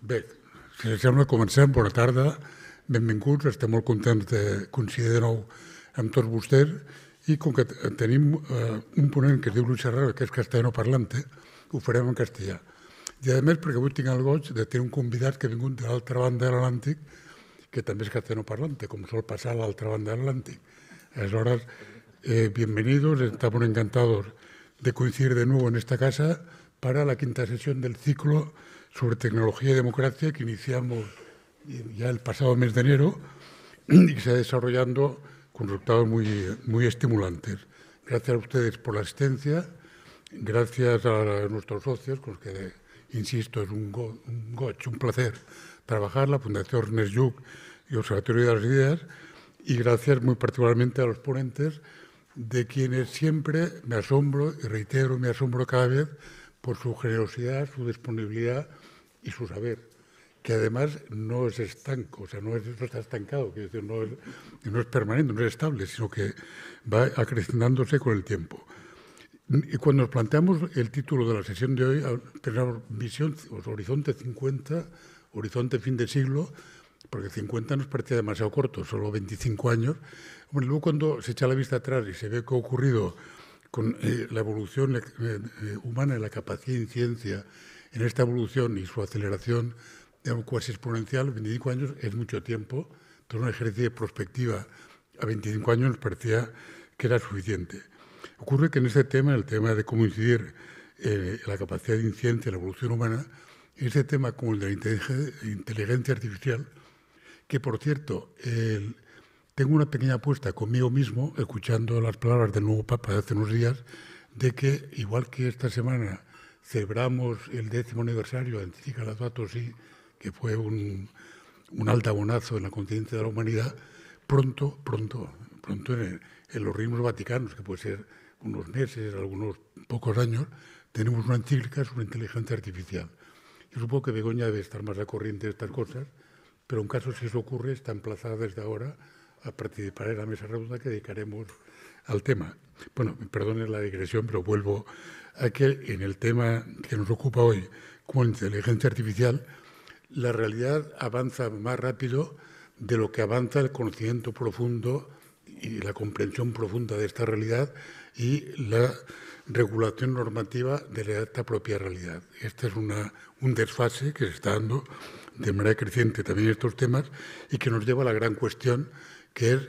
Bé, si us sembla, comencem. Bona tarda, benvinguts. Estem molt contents de coincidir de nou amb tots vostès i com que tenim un ponent que es diu Luis Serrano, que és castellano parlante, ho farem en castellà. I a més, perquè avui tinc el goig de tenir un convidat que ha vingut de l'altra banda de l'Atlàntic, que també es castellano parlante, com sol pasar a l'altra banda de l'Atlàntic. Aleshores, bienvenidos, estamos encantados de coincidir de nuevo en esta casa para la quinta sesión del ciclo sobre tecnología y democracia que iniciamos ya el pasado mes de enero y que se está desarrollando con resultados muy estimulantes. Gracias a ustedes por la asistencia, gracias a nuestros socios, con los que, insisto, es un placer trabajar, la Fundación Ernest Lluch y Observatorio de las Ideas, y gracias muy particularmente a los ponentes, de quienes siempre me asombro, y reitero, me asombro cada vez por su generosidad, su disponibilidad y su saber, que además no es estanco, o sea, no está estancado, que no es permanente, no es estable, sino que va acrecentándose con el tiempo. Y cuando nos planteamos el título de la sesión de hoy, pensamos visión, horizonte 50, horizonte fin de siglo, porque 50 nos parecía demasiado corto, solo 25 años. Bueno, luego cuando se echa la vista atrás y se ve qué ha ocurrido con la evolución humana y la capacidad de incidencia en esta evolución y su aceleración cuasi exponencial, 25 años es mucho tiempo. Entonces, un ejercicio de prospectiva a 25 años nos parecía que era suficiente. Ocurre que en este tema, el tema de cómo incidir la capacidad de incidencia en la evolución humana, ese tema como el de la inteligencia artificial, que por cierto, tengo una pequeña apuesta conmigo mismo, escuchando las palabras del nuevo Papa de hace unos días, de que, igual que esta semana celebramos el 10º aniversario de Encíclica Laudato Si, que fue un altabonazo en la conciencia de la humanidad, pronto en los ritmos vaticanos, que puede ser unos meses, algunos pocos años, tenemos una encíclica sobre inteligencia artificial. Yo supongo que Begoña debe estar más al corriente de estas cosas, pero en caso si eso ocurre, está emplazada desde ahora a participar en la mesa redonda que dedicaremos al tema. Bueno, perdonen la digresión, pero vuelvo a que en el tema que nos ocupa hoy, como inteligencia artificial, la realidad avanza más rápido de lo que avanza el conocimiento profundo y la comprensión profunda de esta realidad y la regulación normativa de esta propia realidad. Este es un desfase que se está dando de manera creciente también en estos temas y que nos lleva a la gran cuestión, que es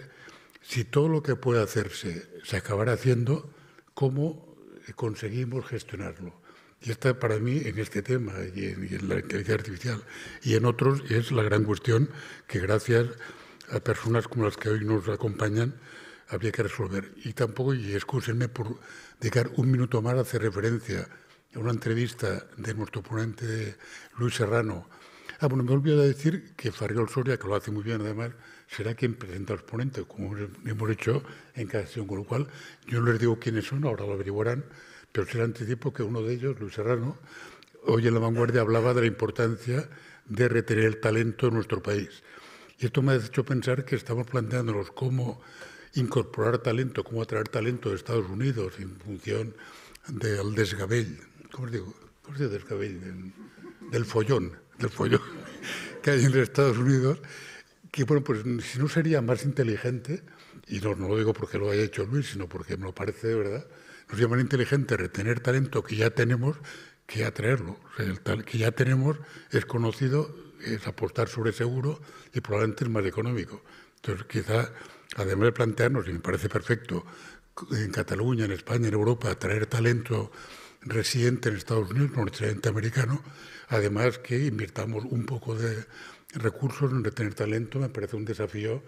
si todo lo que puede hacerse se acabará haciendo, ¿cómo conseguimos gestionarlo? Y esta para mí, en este tema y en la inteligencia artificial y en otros, es la gran cuestión que gracias a personas como las que hoy nos acompañan habría que resolver. Y tampoco, y excúsenme por dedicar un minuto más a hacer referencia a una entrevista de nuestro ponente Luis Serrano. Bueno, me olvidé de decir que Farriol Soria, que lo hace muy bien además, será quien presenta a los ponentes, como hemos hecho en cada sesión, con lo cual yo no les digo quiénes son, ahora lo averiguarán, pero será anticipo que uno de ellos, Luis Serrano, hoy en La Vanguardia hablaba de la importancia de retener el talento en nuestro país. Y esto me ha hecho pensar que estamos planteándonos cómo incorporar talento, cómo atraer talento de Estados Unidos en función del desgabell, ¿cómo os digo? ¿Cómo se dice desgabell? Del follón que hay en los Estados Unidos, que bueno, pues si no sería más inteligente, y no lo digo porque lo haya hecho Luis, sino porque me lo parece de verdad, nos sería más inteligente retener talento que ya tenemos que atraerlo. O sea, el tal que ya tenemos es conocido, es apostar sobre seguro y probablemente es más económico. Entonces, quizá, además de plantearnos, y me parece perfecto, en Cataluña, en España, en Europa, atraer talento residente en Estados Unidos, no necesariamente americano, además que invirtamos un poco de recursos en retener talento, me parece un desafío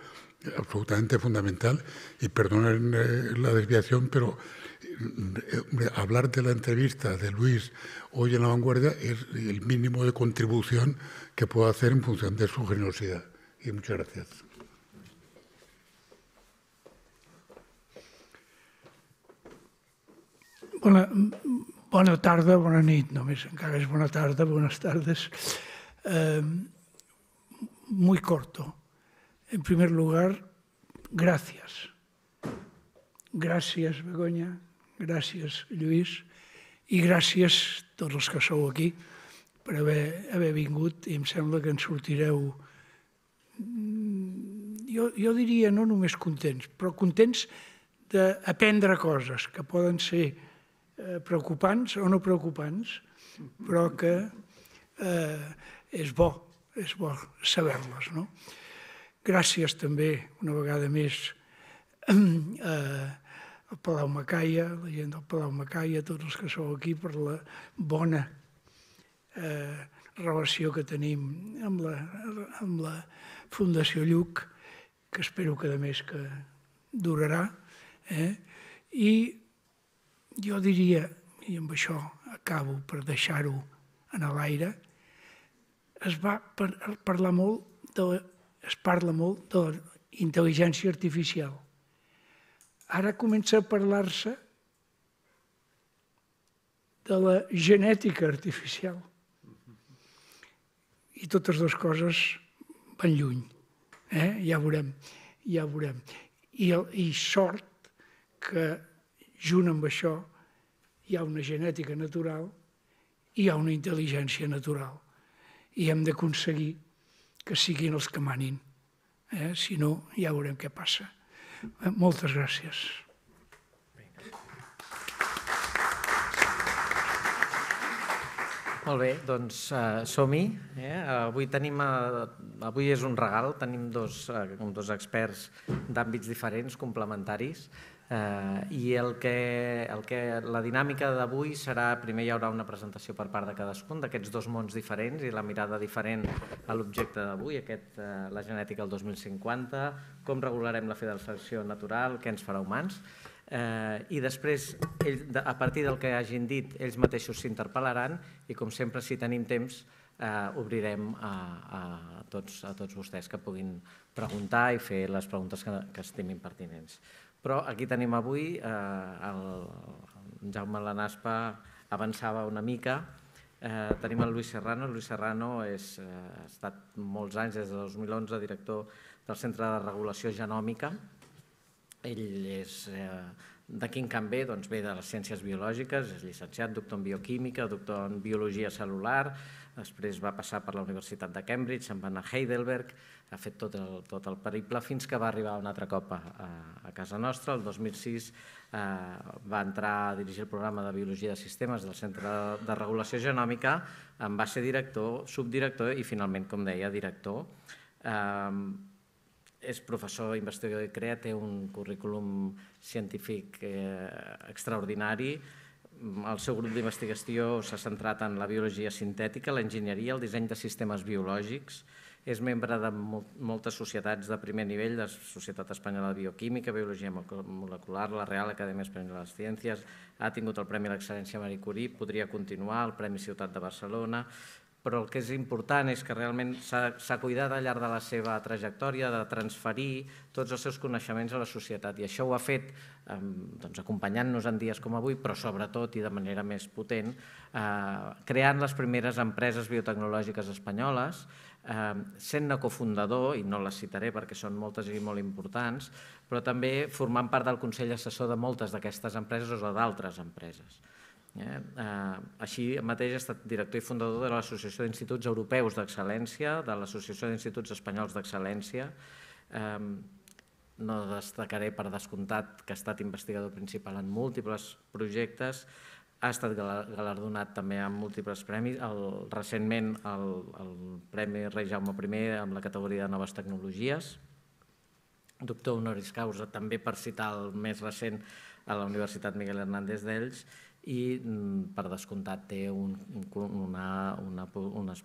absolutamente fundamental. Y perdonen la desviación, pero hablar de la entrevista de Luis hoy en La Vanguardia es el mínimo de contribución que puedo hacer en función de su generosidad. Y muchas gracias. Bona tarda, bona nit, només encara és bona tarda, buenas tardes. Muy corto. En primer lugar, gracias. Gracias, Begoña, gràcies, Lluís, i gràcies a tots els que sou aquí per haver vingut i em sembla que en sortireu, jo diria no només contents, però contents d'aprendre coses que poden ser preocupants o no preocupants, però que és bo saber-les, no? Gràcies també, una vegada més, al Palau Macaia, la gent del Palau Macaia, tots els que sou aquí, per la bona relació que tenim amb la Fundació Lluc, que espero que a més que durarà. I jo diria, i amb això acabo per deixar-ho en l'aire, es parla molt de intel·ligència artificial. Ara comença a parlar-se de la genètica artificial. I totes dues coses van lluny. Ja veurem. I sort que junt amb això hi ha una genètica natural i hi ha una intel·ligència natural. I hem d'aconseguir que siguin els que manin. Si no, ja veurem què passa. Moltes gràcies. Molt bé, doncs som-hi. Avui és un regal, tenim dos experts d'àmbits diferents, complementaris, i la dinàmica d'avui serà, primer hi haurà una presentació per part de cadascun d'aquests dos mons diferents i la mirada diferent a l'objecte d'avui, la genètica del 2050, com regularem la fidelització natural, què ens farà humans. I després, a partir del que hagin dit, ells mateixos s'interpel·laran i, com sempre, si tenim temps, obrirem a tots vostès que puguin preguntar i fer les preguntes que estimin pertinents. Però aquí tenim avui, el Jaume Lanaspa avançava una mica, tenim el Luis Serrano. El Luis Serrano ha estat molts anys, des de 2011, director del Centre de Regulació Genòmica. Ell és d'aquí en Can Bé, doncs ve de les ciències biològiques, és llicenciat, doctor en bioquímica, doctor en biologia cel·lular, després va passar per la Universitat de Cambridge, se'n va anar a Heidelberg, ha fet tot el periple fins que va arribar un altre cop a casa nostra. El 2006 va entrar a dirigir el programa de biologia de sistemes del Centre de Regulació Genòmica, en va ser director, subdirector i finalment, com deia, director. És professor, investigador i crea, té un currículum científic extraordinari. El seu grup d'investigació s'ha centrat en la biologia sintètica, l'enginyeria, el disseny de sistemes biològics. És membre de moltes societats de primer nivell, de Societat Espanyola de Bioquímica, Biologia Molecular, la Real Acadèmia Espanyola de les Ciències, ha tingut el Premi a l'Excel·lència Marie Curie, podria continuar, el Premi Ciutat de Barcelona, però el que és important és que realment s'ha cuidat al llarg de la seva trajectòria de transferir tots els seus coneixements a la societat, i això ho ha fet acompanyant-nos en dies com avui, però sobretot i de manera més potent, creant les primeres empreses biotecnològiques espanyoles, sent-ne cofundador, i no les citaré perquè són moltes i molt importants, però també formant part del Consell Assessor de moltes d'aquestes empreses o d'altres empreses. Així mateix ha estat director i fundador de l'Associació d'Instituts Europeus d'Excel·lència, de l'Associació d'Instituts Espanyols d'Excel·lència. No destacaré per descomptat que ha estat investigador principal en múltiples projectes, ha estat galardonat també amb múltiples premis, recentment el Premi Rei Jaume I amb la categoria de Noves Tecnologies, doctor honoris causa també, per citar el més recent, a la Universitat Miguel Hernández d'Elx, i per descomptat té unes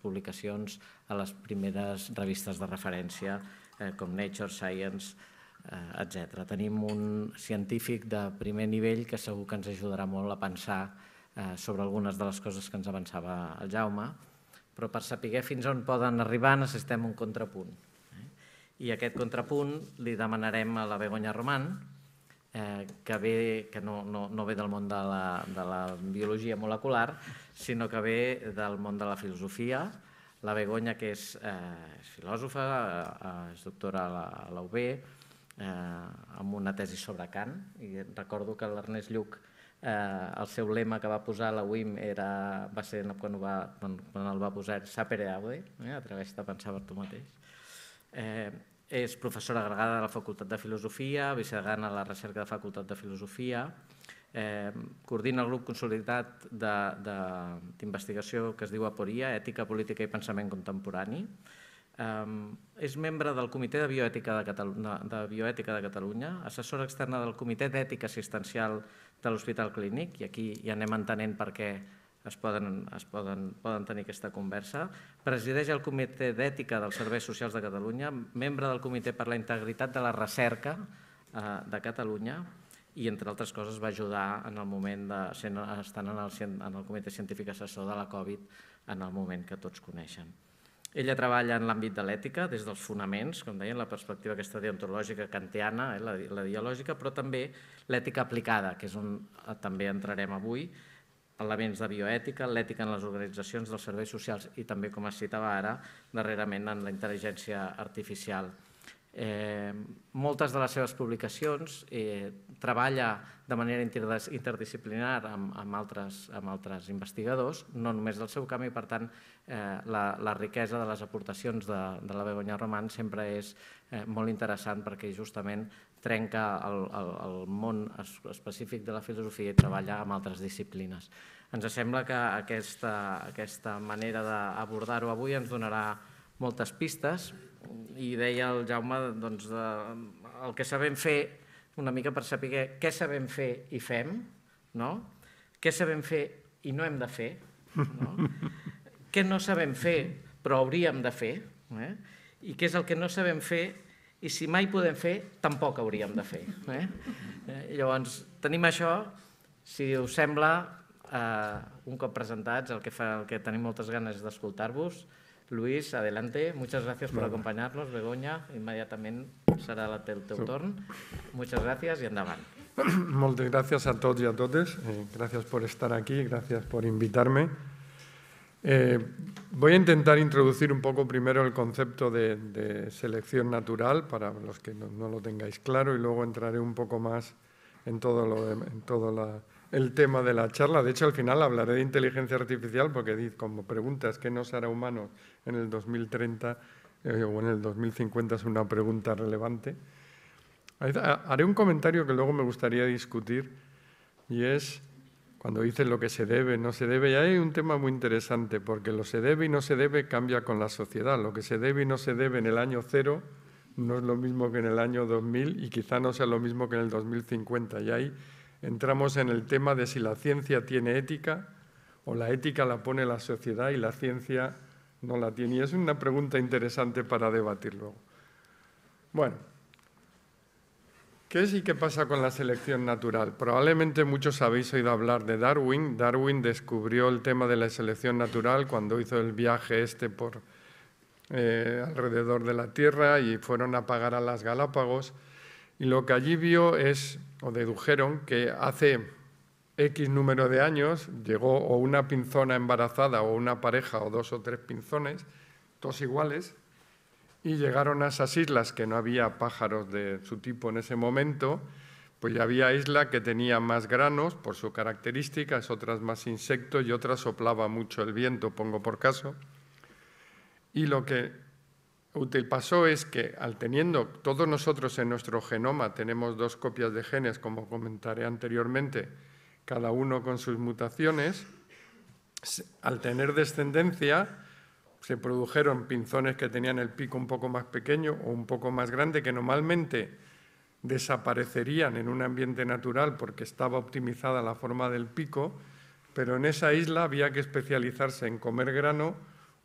publicacions a les primeres revistes de referència com Nature, Science, etc. Tenim un científic de primer nivell que segur que ens ajudarà molt a pensar sobre algunes de les coses que ens avançava el Jaume, però per saber fins on poden arribar necessitem un contrapunt. I aquest contrapunt li demanarem a la Begoña Román, que no ve del món de la biologia molecular, sinó que ve del món de la filosofia. La Begoña, que és filòsofa, és doctora a la UB, amb una tesi sobre Kant, i recordo que l'Ernest Lluch el seu lema que va posar la UIM va ser quan el va posar Sapere Aude, atreveix-te a pensar per tu mateix. És professora agregada de la Facultat de Filosofia, vicedegana a la recerca de Facultat de Filosofia, coordina el grup consolidat d'investigació que es diu Aporia, Ètica, Política i Pensament Contemporani. És membre del Comitè de Bioètica de Catalunya, assessora externa del Comitè d'Ètica Assistencial de l'Hospital Clínic, i aquí ja anem entenent per què poden tenir aquesta conversa. Presideix el Comitè d'Ètica dels Serveis Socials de Catalunya, membre del Comitè per la Integritat de la Recerca de Catalunya, i, entre altres coses, va ajudar en el moment estant en el Comitè Científic Assessor de la Covid en el moment que tots coneixen. Ella treballa en l'àmbit de l'ètica, des dels fonaments, com deien, la perspectiva aquesta deontològica kantiana, la dialògica, però també l'ètica aplicada, que és on també entrarem avui, elements de bioètica, l'ètica en les organitzacions dels serveis socials i també, com es citava ara, darrerament en la intel·ligència artificial. Moltes de les seves publicacions treballa de manera interdisciplinar amb altres investigadors, no només del seu camp, i per tant la riquesa de les aportacions de la Begoña Román sempre és molt interessant perquè justament trenca el món específic de la filosofia i treballa amb altres disciplines. Ens sembla que aquesta manera d'abordar-ho avui ens donarà moltes pistes, i deia el Jaume el que sabem fer, una mica per saber què sabem fer i fem, què sabem fer i no hem de fer, què no sabem fer però hauríem de fer, i què és el que no sabem fer i si mai podem fer tampoc hauríem de fer. Llavors tenim això, si us sembla, un cop presentats, el que tenim moltes ganes d'escoltar-vos. Luis, adelante. Muchas gracias por acompañarnos. Begoña, inmediatament serà el teu torn. Muchas gracias y endavant. Moltes gràcies a tots i a totes. Gracias por estar aquí, gracias por invitarme. Voy a intentar introducir un poco primero el concepto de selección natural, para los que no lo tengáis claro, y luego entraré un poco más en todo el tema de la charla. De hecho, al final hablaré de inteligencia artificial porque como preguntas ¿qué nos hará humanos en el 2030 o en el 2050? Es una pregunta relevante. Haré un comentario que luego me gustaría discutir, y es cuando dices lo que se debe, no se debe. Y hay un tema muy interesante, porque lo se debe y no se debe cambia con la sociedad. Lo que se debe y no se debe en el año 0 no es lo mismo que en el año 2000 y quizá no sea lo mismo que en el 2050. Y ahí entramos en el tema de si la ciencia tiene ética o la ética la pone la sociedad y la ciencia no la tiene. Y es una pregunta interesante para debatir luego. Bueno, ¿qué es y qué pasa con la selección natural? Probablemente muchos habéis oído hablar de Darwin. Darwin descubrió el tema de la selección natural cuando hizo el viaje por alrededor de la Tierra y fueron a pagar a las Galápagos. Y lo que allí vio o dedujeron, que hace X número de años llegó o una pinzona embarazada o una pareja o 2 o 3 pinzones, todos iguales, y llegaron a esas islas que no había pájaros de su tipo en ese momento, pues ya había isla que tenía más granos por sus características, otras más insectos y otras soplaba mucho el viento, pongo por caso. Y lo que pasó es que teniendo todos nosotros en nuestro genoma, tenemos 2 copias de genes, como comentaré anteriormente, cada uno con sus mutaciones, al tener descendencia se produjeron pinzones que tenían el pico un poco más pequeño o un poco más grande, que normalmente desaparecerían en un ambiente natural porque estaba optimizada la forma del pico, pero en esa isla había que especializarse en comer grano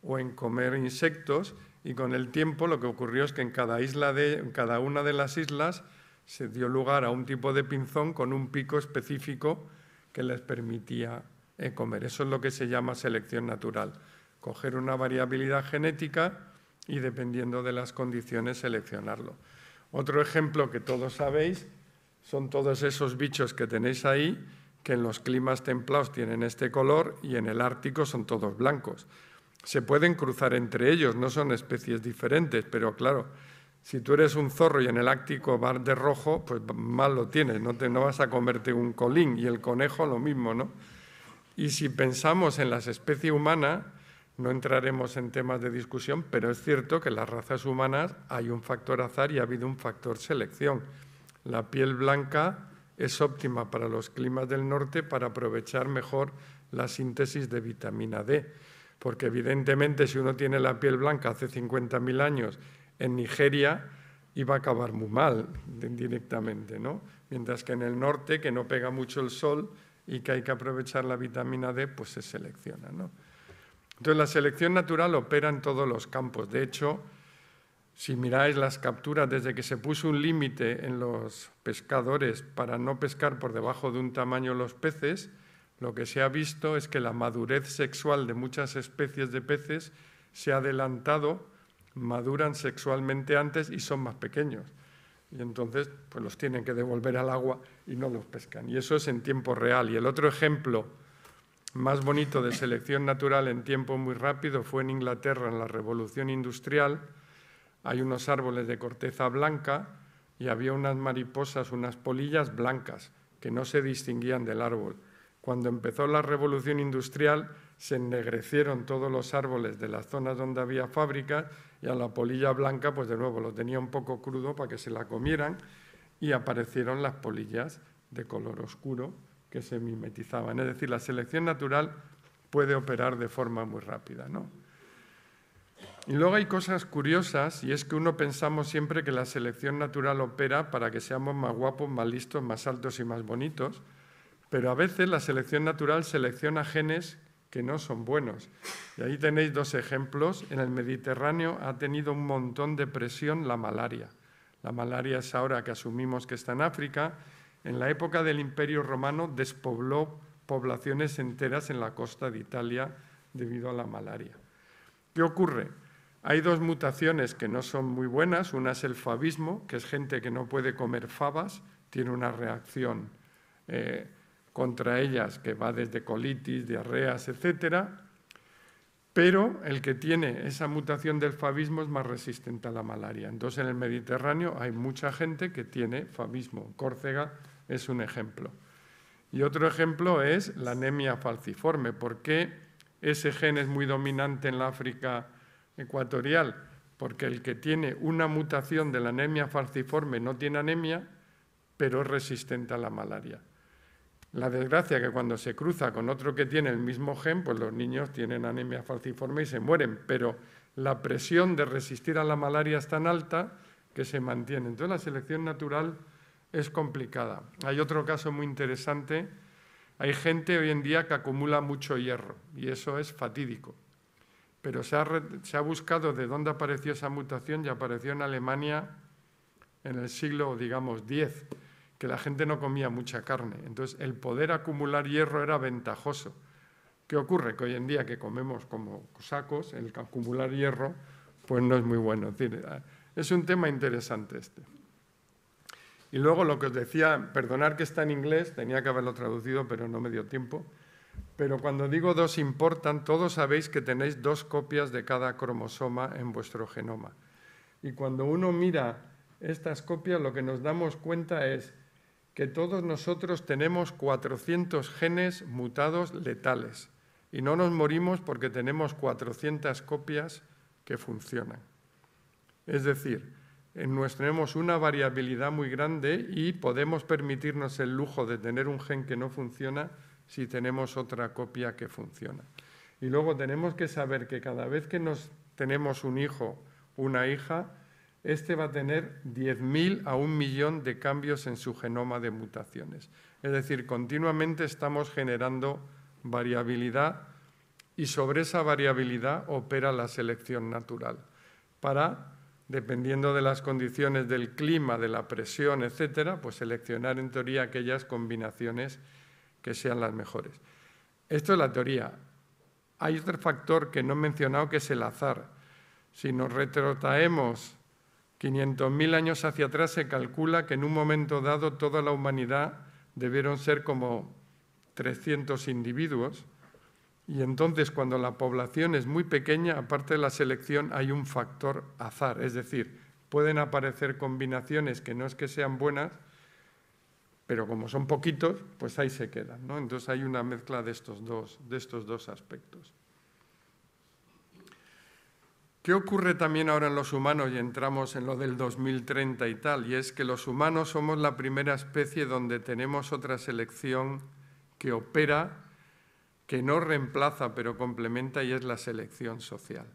o en comer insectos, y con el tiempo lo que ocurrió es que en cada una de las islas se dio lugar a un tipo de pinzón con un pico específico que les permitía comer. Eso es lo que se llama selección natural. Coger una variabilidad genética y, dependiendo de las condiciones, seleccionarlo. Otro ejemplo que todos sabéis son todos esos bichos que tenéis ahí, que en los climas templados tienen este color y en el Ártico son todos blancos. Se pueden cruzar entre ellos, no son especies diferentes, pero claro, Si tú eres un zorro y en el Ártico vas de rojo, pues mal lo tienes, no vas a comerte un colín, y el conejo lo mismo, ¿no? Y si pensamos en las especies humanas, no entraremos en temas de discusión, pero es cierto que en las razas humanas hay un factor azar y ha habido un factor selección. La piel blanca es óptima para los climas del norte para aprovechar mejor la síntesis de vitamina D, porque evidentemente si uno tiene la piel blanca hace 50.000 años en Nigeria, iba a acabar muy mal directamente, ¿no? Mientras que en el norte, que no pega mucho el sol y que hay que aprovechar la vitamina D, pues se selecciona, ¿no? Entonces, la selección natural opera en todos los campos. De hecho, si miráis las capturas, desde que se puso un límite en los pescadores para no pescar por debajo de un tamaño los peces, lo que se ha visto es que la madurez sexual de muchas especies de peces se ha adelantado, maduran sexualmente antes y son más pequeños. Y entonces pues los tienen que devolver al agua y no los pescan. Y eso es en tiempo real. Y el otro ejemplo más bonito de selección natural en tiempo muy rápido fue en Inglaterra, en la Revolución Industrial. Hay unos árboles de corteza blanca y había unas mariposas, unas polillas blancas que no se distinguían del árbol. Cuando empezó la Revolución Industrial se ennegrecieron todos los árboles de las zonas donde había fábricas y a la polilla blanca, pues de nuevo, lo tenía un poco crudo para que se la comieran y aparecieron las polillas de color oscuro que se mimetizaban. Es decir, la selección natural puede operar de forma muy rápida, ¿no? Y luego hay cosas curiosas, y es que uno pensamos siempre que la selección natural opera para que seamos más guapos, más listos, más altos y más bonitos, pero a veces la selección natural selecciona genes que no son buenos. Y ahí tenéis dos ejemplos. En el Mediterráneo ha tenido un montón de presión la malaria. La malaria es ahora que asumimos que está en África. En la época del Imperio Romano despobló poblaciones enteras en la costa de Italia debido a la malaria. ¿Qué ocurre? Hay dos mutaciones que no son muy buenas. Una es el favismo, que es gente que no puede comer fabas, tiene una reacción contra ellas que va desde colitis, diarreas, etcétera, pero el que tiene esa mutación del favismo es más resistente a la malaria. Entonces, en el Mediterráneo hay mucha gente que tiene favismo. Córcega es un ejemplo. Y otro ejemplo es la anemia falciforme. ¿Por qué ese gen es muy dominante en la África ecuatorial? Porque el que tiene una mutación de la anemia falciforme no tiene anemia, pero es resistente a la malaria. La desgracia es que cuando se cruza con otro que tiene el mismo gen, pues los niños tienen anemia falciforme y se mueren, pero la presión de resistir a la malaria es tan alta que se mantiene. Entonces la selección natural es complicada. Hay otro caso muy interesante. Hay gente hoy en día que acumula mucho hierro y eso es fatídico. Pero se ha buscado de dónde apareció esa mutación y apareció en Alemania en el siglo, digamos, X, que la gente no comía mucha carne. Entonces, el poder acumular hierro era ventajoso. ¿Qué ocurre? Que hoy en día que comemos como sacos, el acumular hierro, pues no es muy bueno. Es decir, es un tema interesante este. Y luego lo que os decía, perdonad que está en inglés, tenía que haberlo traducido, pero no me dio tiempo. Pero cuando digo dos importan, todos sabéis que tenéis 2 copias de cada cromosoma en vuestro genoma. Y cuando uno mira estas copias, lo que nos damos cuenta es que todos nosotros tenemos 400 genes mutados letales y no nos morimos porque tenemos 400 copias que funcionan. Es decir, tenemos una variabilidad muy grande y podemos permitirnos el lujo de tener un gen que no funciona si tenemos otra copia que funciona. Y luego tenemos que saber que cada vez que tenemos un hijo, una hija, este va a tener 10.000 a 1 millón de cambios en su genoma de mutaciones. Es decir, continuamente estamos generando variabilidad y sobre esa variabilidad opera la selección natural para, dependiendo de las condiciones del clima, de la presión, etcétera, pues seleccionar en teoría aquellas combinaciones que sean las mejores. Esto es la teoría. Hay otro factor que no he mencionado que es el azar. Si nos retrotraemos 500.000 años hacia atrás, se calcula que en un momento dado toda la humanidad debieron ser como 300 individuos y entonces cuando la población es muy pequeña, aparte de la selección, hay un factor azar, es decir, pueden aparecer combinaciones que no es que sean buenas, pero como son poquitos, pues ahí se quedan, ¿no? Entonces hay una mezcla de estos dos aspectos. ¿Qué ocurre también ahora en los humanos? Y entramos en lo del 2030 y tal, y es que los humanos somos la primera especie donde tenemos otra selección que opera, que no reemplaza pero complementa, y es la selección social.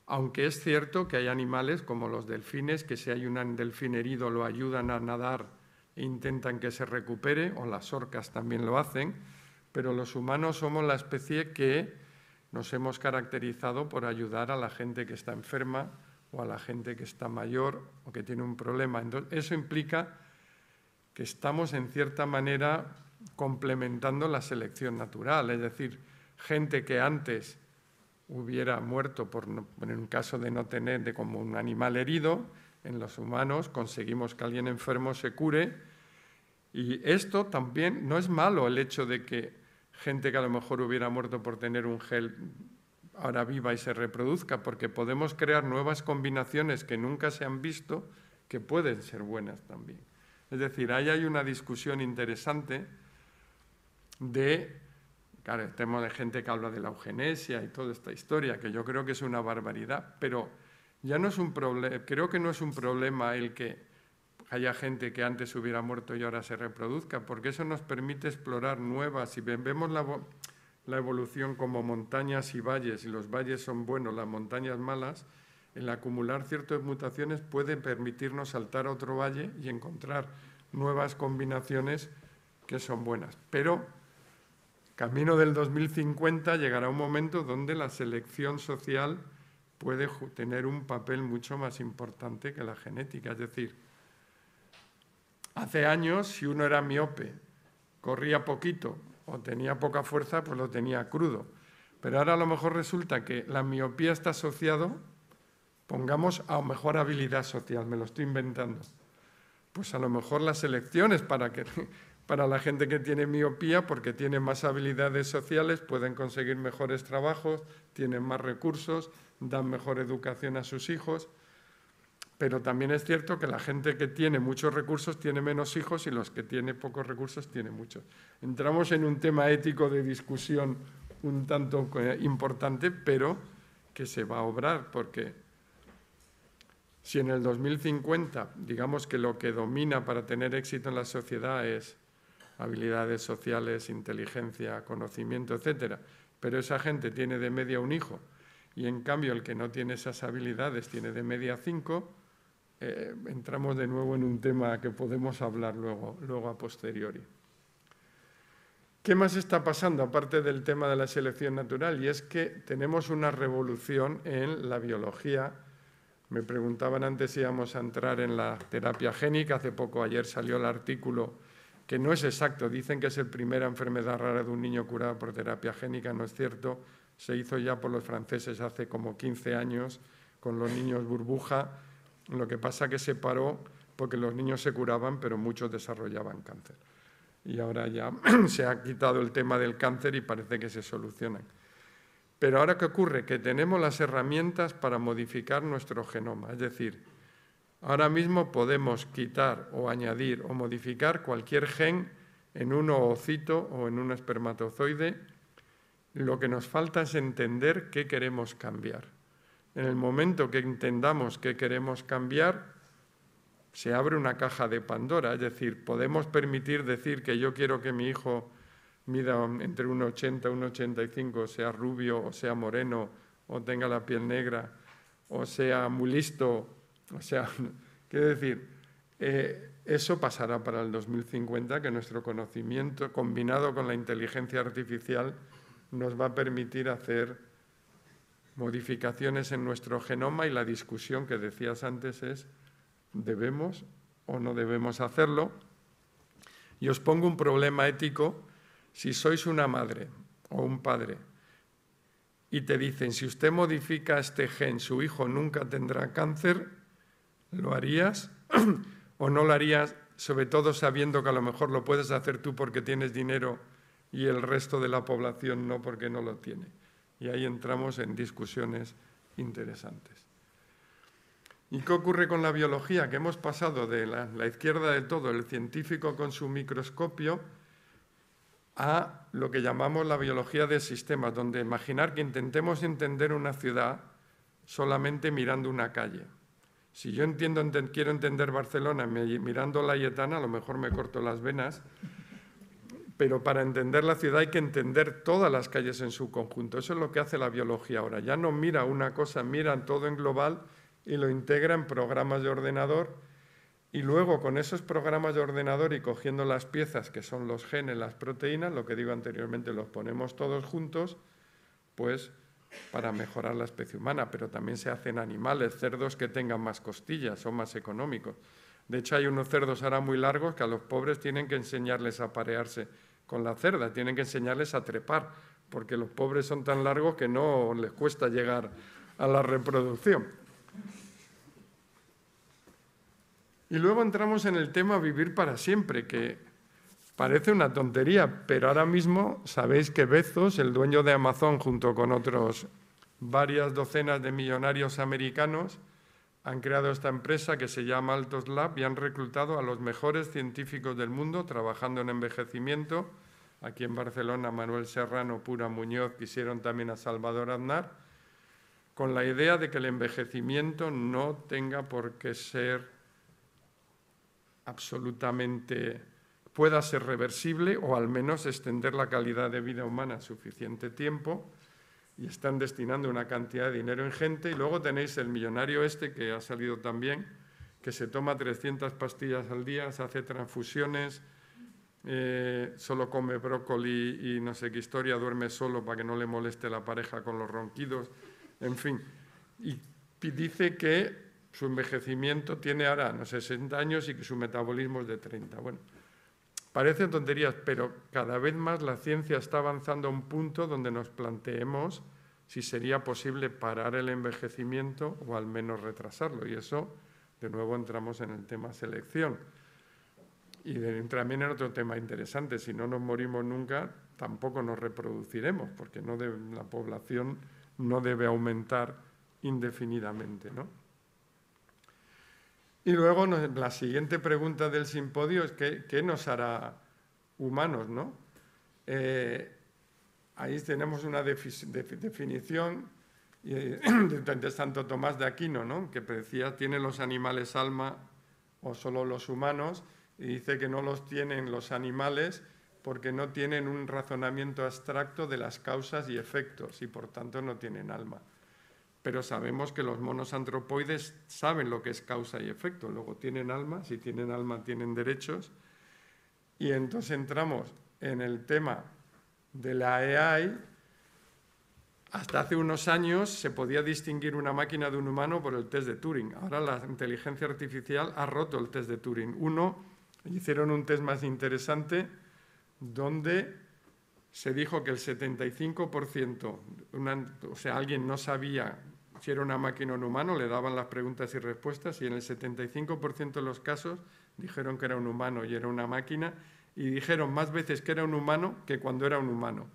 Aunque es cierto que hay animales como los delfines, que si hay un delfín herido lo ayudan a nadar e intentan que se recupere, o las orcas también lo hacen, pero los humanos somos la especie que nos hemos caracterizado por ayudar a la gente que está enferma o a la gente que está mayor o que tiene un problema. Entonces, eso implica que estamos, en cierta manera, complementando la selección natural. Es decir, gente que antes hubiera muerto en un caso de no tener, como un animal herido, en los humanos conseguimos que alguien enfermo se cure. Y esto también no es malo, el hecho de que gente que a lo mejor hubiera muerto por tener un gel ahora viva y se reproduzca, porque podemos crear nuevas combinaciones que nunca se han visto, que pueden ser buenas también. Es decir, ahí hay una discusión interesante claro, el tema de gente que habla de la eugenesia y toda esta historia, que yo creo que es una barbaridad, pero ya no es un problema, creo que no es un problema el que haya gente que antes hubiera muerto y ahora se reproduzca, porque eso nos permite explorar nuevas. Si vemos la evolución como montañas y valles, y los valles son buenos, las montañas malas, el acumular ciertas mutaciones puede permitirnos saltar a otro valle y encontrar nuevas combinaciones que son buenas. Pero camino del 2050 llegará un momento donde la selección social puede tener un papel mucho más importante que la genética. Es decir, hace años, si uno era miope, corría poquito o tenía poca fuerza, pues lo tenía crudo. Pero ahora a lo mejor resulta que la miopía está asociado, pongamos, a mejor habilidad social, me lo estoy inventando. Pues a lo mejor las elecciones para la gente que tiene miopía, porque tiene más habilidades sociales, pueden conseguir mejores trabajos, tienen más recursos, dan mejor educación a sus hijos. Pero también es cierto que la gente que tiene muchos recursos tiene menos hijos y los que tienen pocos recursos tienen muchos. Entramos en un tema ético de discusión un tanto importante, pero que se va a obrar, porque si en el 2050, digamos que lo que domina para tener éxito en la sociedad es habilidades sociales, inteligencia, conocimiento, etcétera, pero esa gente tiene de media un hijo y en cambio el que no tiene esas habilidades tiene de media 5, entramos de nuevo en un tema que podemos hablar luego a posteriori. ¿Qué más está pasando aparte del tema de la selección natural? Y es que tenemos una revolución en la biología. Me preguntaban antes si íbamos a entrar en la terapia génica. Hace poco, ayer salió el artículo que no es exacto. Dicen que es la primera enfermedad rara de un niño curada por terapia génica. No es cierto. Se hizo ya por los franceses hace como 15 años con los niños burbuja. Lo que pasa que se paró porque los niños se curaban, pero muchos desarrollaban cáncer. Y ahora ya se ha quitado el tema del cáncer y parece que se solucionan. Pero ahora, ¿qué ocurre? Que tenemos las herramientas para modificar nuestro genoma. Es decir, ahora mismo podemos quitar o añadir o modificar cualquier gen en un ovocito o en un espermatozoide. Lo que nos falta es entender qué queremos cambiar. En el momento que entendamos qué queremos cambiar, se abre una caja de Pandora. Es decir, podemos permitir decir que yo quiero que mi hijo mida entre 1,80 y 1,85, sea rubio o sea moreno, o tenga la piel negra, o sea muy listo, o sea, quiero decir, eso pasará para el 2050, que nuestro conocimiento combinado con la inteligencia artificial nos va a permitir hacer modificaciones en nuestro genoma, y la discusión que decías antes es ¿debemos o no debemos hacerlo? Y os pongo un problema ético. Si sois una madre o un padre y te dicen, si usted modifica este gen, su hijo nunca tendrá cáncer, ¿lo harías o no lo harías? Sobre todo sabiendo que a lo mejor lo puedes hacer tú porque tienes dinero y el resto de la población no, porque no lo tiene. Y ahí entramos en discusiones interesantes. ¿Y qué ocurre con la biología? Que hemos pasado de la izquierda de todo, el científico con su microscopio, a lo que llamamos la biología de sistemas, donde imaginar que intentemos entender una ciudad solamente mirando una calle. Si yo quiero entender Barcelona mirando la Laietana, a lo mejor me corto las venas, pero para entender la ciudad hay que entender todas las calles en su conjunto. Eso es lo que hace la biología ahora. Ya no mira una cosa, mira todo en global y lo integra en programas de ordenador, y luego con esos programas de ordenador y cogiendo las piezas que son los genes, las proteínas, lo que digo anteriormente, los ponemos todos juntos, pues para mejorar la especie humana, pero también se hacen animales, cerdos que tengan más costillas, son más económicos. De hecho, hay unos cerdos ahora muy largos que a los pobres tienen que enseñarles a parearse con la cerda, tienen que enseñarles a trepar, porque los pobres son tan largos que no les cuesta llegar a la reproducción. Y luego entramos en el tema vivir para siempre, que parece una tontería, pero ahora mismo sabéis que Bezos, el dueño de Amazon, junto con otros varias docenas de millonarios americanos, han creado esta empresa que se llama Altos Lab y han reclutado a los mejores científicos del mundo trabajando en envejecimiento. Aquí en Barcelona, Manuel Serrano, Pura Muñoz, quisieron también a Salvador Aznar, con la idea de que el envejecimiento no tenga por qué ser absolutamente, pueda ser reversible o al menos extender la calidad de vida humana suficiente tiempo, y están destinando una cantidad de dinero ingente. Y luego tenéis el millonario este que ha salido también, que se toma 300 pastillas al día, se hace transfusiones, solo come brócoli y no sé qué historia, duerme solo para que no le moleste la pareja con los ronquidos, en fin. Y dice que su envejecimiento tiene ahora, no sé, 60 años y que su metabolismo es de 30. Bueno, parecen tonterías, pero cada vez más la ciencia está avanzando a un punto donde nos planteemos si sería posible parar el envejecimiento o al menos retrasarlo. Y eso, de nuevo, entramos en el tema selección. Y también en otro tema interesante, si no nos morimos nunca, tampoco nos reproduciremos, porque la población no debe aumentar indefinidamente, ¿no? Y luego la siguiente pregunta del simposio es ¿qué nos hará humanos, ¿no? Ahí tenemos una definición de Santo Tomás de Aquino, ¿no? Que decía, ¿tienen los animales alma o solo los humanos? Y dice que no los tienen los animales porque no tienen un razonamiento abstracto de las causas y efectos y por tanto no tienen alma. Pero sabemos que los monos antropoides saben lo que es causa y efecto, luego tienen alma, si tienen alma tienen derechos, y entonces entramos en el tema de la AI. Hasta hace unos años se podía distinguir una máquina de un humano por el test de Turing, ahora la inteligencia artificial ha roto el test de Turing. Hicieron un test más interesante donde se dijo que el 75%, o sea, alguien no sabía si era una máquina o un humano, le daban las preguntas y respuestas, y en el 75% de los casos dijeron que era un humano y era una máquina, y dijeron más veces que era un humano que cuando era un humano.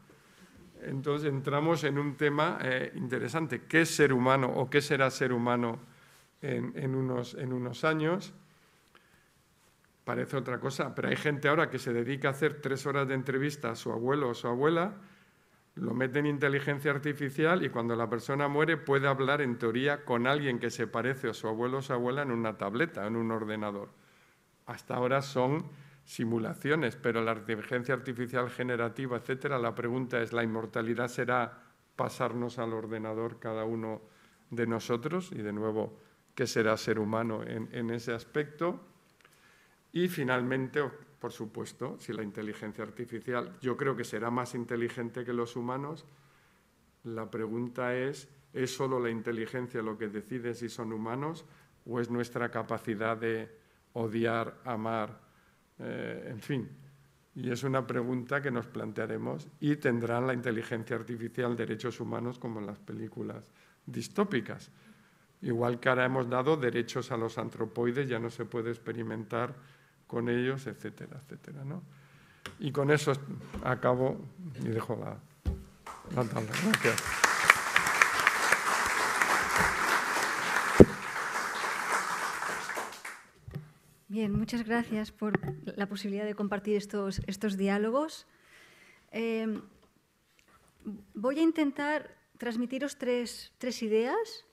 Entonces entramos en un tema interesante. ¿Qué es ser humano o qué será ser humano en unos años? Parece otra cosa, pero hay gente ahora que se dedica a hacer 3 horas de entrevista a su abuelo o su abuela, lo mete en inteligencia artificial y cuando la persona muere puede hablar en teoría con alguien que se parece a su abuelo o su abuela en una tableta, en un ordenador. Hasta ahora son simulaciones, pero la inteligencia artificial generativa, etcétera, la pregunta es, ¿la inmortalidad será pasarnos al ordenador cada uno de nosotros? Y de nuevo, ¿qué será ser humano en ese aspecto? Y finalmente, por supuesto, si la inteligencia artificial, yo creo que será más inteligente que los humanos, la pregunta ¿es solo la inteligencia lo que decide si son humanos o es nuestra capacidad de odiar, amar, en fin? Y es una pregunta que nos plantearemos y tendrán la inteligencia artificial derechos humanos como en las películas distópicas. Igual que ahora hemos dado derechos a los antropoides, ya no se puede experimentar con ellos, etcétera, etcétera, ¿no? Y con eso acabo y dejo la tabla. Gracias. Bien, muchas gracias por la posibilidad de compartir estos diálogos. Voy a intentar transmitiros tres ideas.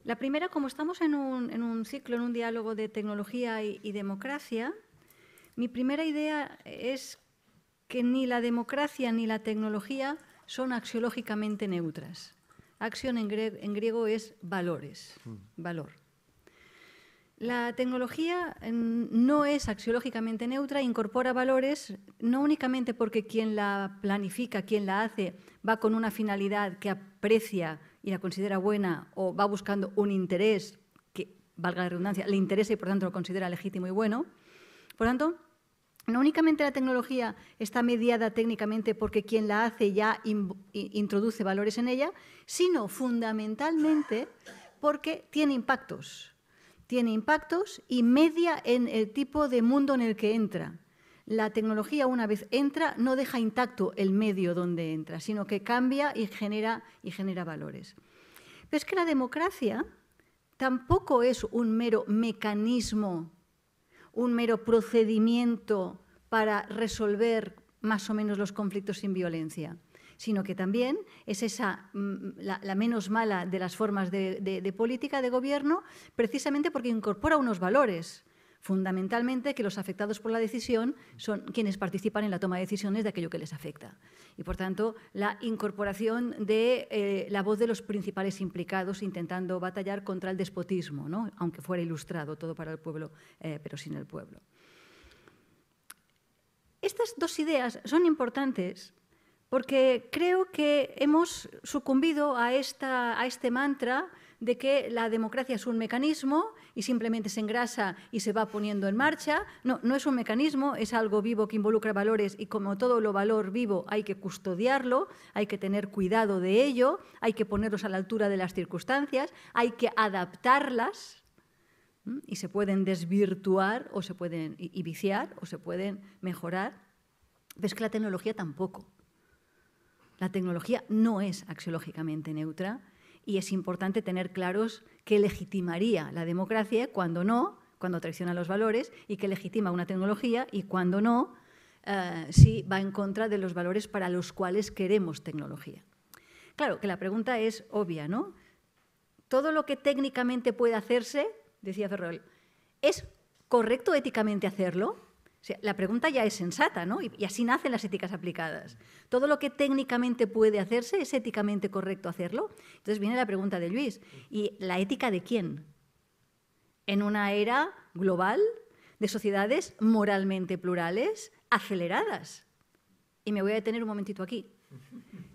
La primera, como estamos en un ciclo, en un diálogo de tecnología y democracia, mi primera idea es que ni la democracia ni la tecnología son axiológicamente neutras. Axion en griego es valores, valor. La tecnología no es axiológicamente neutra, incorpora valores no únicamente porque quien la planifica, quien la hace, va con una finalidad que aprecia y la considera buena o va buscando un interés que, valga la redundancia, le interesa y por tanto lo considera legítimo y bueno. Por tanto, no únicamente la tecnología está mediada técnicamente porque quien la hace ya introduce valores en ella, sino fundamentalmente porque tiene impactos. Tiene impactos y media en el tipo de mundo en el que entra. La tecnología, una vez entra, no deja intacto el medio donde entra, sino que cambia y genera valores. Pero es que la democracia tampoco es un mero mecanismo, un mero procedimiento para resolver más o menos los conflictos sin violencia, sino que también es la menos mala de las formas de política, de gobierno, precisamente porque incorpora unos valores, fundamentalmente que los afectados por la decisión son quienes participan en la toma de decisiones de aquello que les afecta. Y, por tanto, la incorporación de la voz de los principales implicados intentando batallar contra el despotismo, ¿no? Aunque fuera ilustrado, todo para el pueblo, pero sin el pueblo. Estas dos ideas son importantes porque creo que hemos sucumbido a este mantra de que la democracia es un mecanismo y simplemente se engrasa y se va poniendo en marcha. No, no es un mecanismo, es algo vivo que involucra valores y como todo lo valor vivo hay que custodiarlo, hay que tener cuidado de ello, hay que ponerlos a la altura de las circunstancias, hay que adaptarlas y se pueden desvirtuar o se pueden viciar o se pueden mejorar. Pero es que la tecnología tampoco. La tecnología no es axiológicamente neutra y es importante tener claros qué legitimaría la democracia cuando no, cuando traiciona los valores, y qué legitima una tecnología y cuando no, si va en contra de los valores para los cuales queremos tecnología. Claro que la pregunta es obvia, ¿no? Todo lo que técnicamente puede hacerse, decía Ferrol, ¿es correcto éticamente hacerlo? O sea, la pregunta ya es sensata, ¿no? Y así nacen las éticas aplicadas. Todo lo que técnicamente puede hacerse, ¿es éticamente correcto hacerlo? Entonces viene la pregunta de Luis. ¿Y la ética de quién? En una era global de sociedades moralmente plurales, aceleradas. Y me voy a detener un momentito aquí.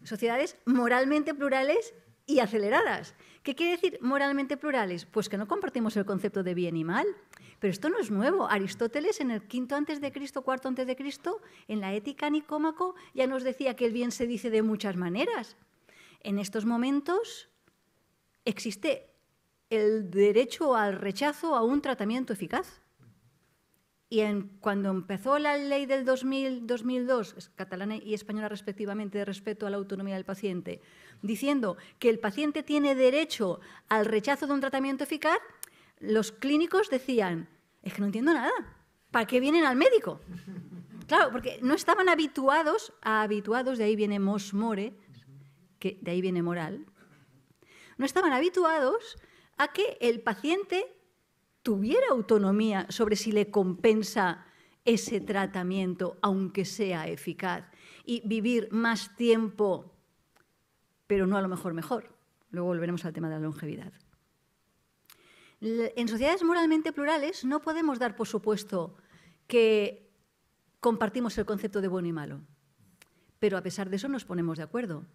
Sociedades moralmente plurales y aceleradas. ¿Qué quiere decir moralmente plurales? Pues que no compartimos el concepto de bien y mal. Pero esto no es nuevo. Aristóteles, en el V a.C., IV a.C., en la Ética Nicómaco, ya nos decía que el bien se dice de muchas maneras. En estos momentos existe el derecho al rechazo a un tratamiento eficaz. Y cuando empezó la ley del 2002, catalana y española respectivamente, de respeto a la autonomía del paciente, diciendo que el paciente tiene derecho al rechazo de un tratamiento eficaz, los clínicos decían, es que no entiendo nada, ¿para qué vienen al médico? Claro, porque no estaban habituados, de ahí viene mos more, que de ahí viene moral, no estaban habituados a que el paciente tuviera autonomía sobre si le compensa ese tratamiento, aunque sea eficaz, y vivir más tiempo, pero no a lo mejor mejor. Luego volveremos al tema de la longevidad. En sociedades moralmente plurales no podemos dar por supuesto que compartimos el concepto de bueno y malo, pero a pesar de eso nos ponemos de acuerdo.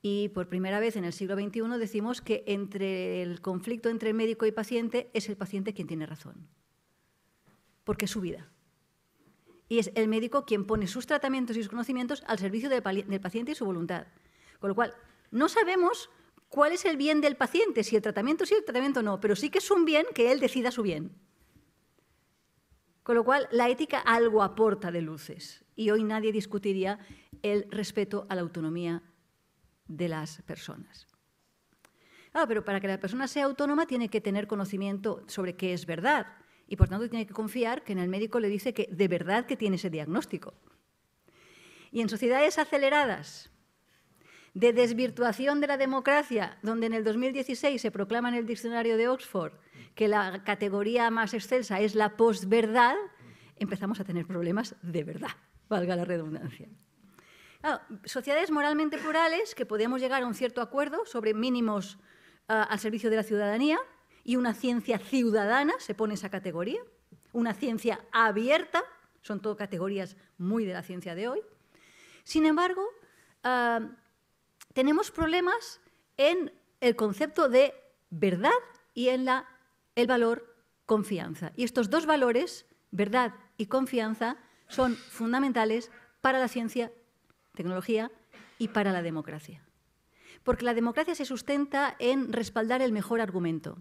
Y por primera vez en el siglo XXI decimos que entre el conflicto entre médico y paciente es el paciente quien tiene razón, porque es su vida. Y es el médico quien pone sus tratamientos y sus conocimientos al servicio del paciente y su voluntad. Con lo cual, no sabemos cuál es el bien del paciente, si el tratamiento sí o el tratamiento no, pero sí que es un bien que él decida su bien. Con lo cual, la ética algo aporta de luces y hoy nadie discutiría el respeto a la autonomía de las personas. Claro, pero para que la persona sea autónoma tiene que tener conocimiento sobre qué es verdad y por tanto tiene que confiar que en el médico le dice que de verdad que tiene ese diagnóstico. Y en sociedades aceleradas de desvirtuación de la democracia, donde en el 2016 se proclama en el diccionario de Oxford que la categoría más excelsa es la posverdad, empezamos a tener problemas de verdad, valga la redundancia. Claro, sociedades moralmente plurales que podemos llegar a un cierto acuerdo sobre mínimos al servicio de la ciudadanía, y una ciencia ciudadana se pone esa categoría, una ciencia abierta, son todo categorías muy de la ciencia de hoy. Sin embargo, tenemos problemas en el concepto de verdad y en el valor confianza. Y estos dos valores, verdad y confianza, son fundamentales para la ciencia, tecnología y para la democracia. Porque la democracia se sustenta en respaldar el mejor argumento.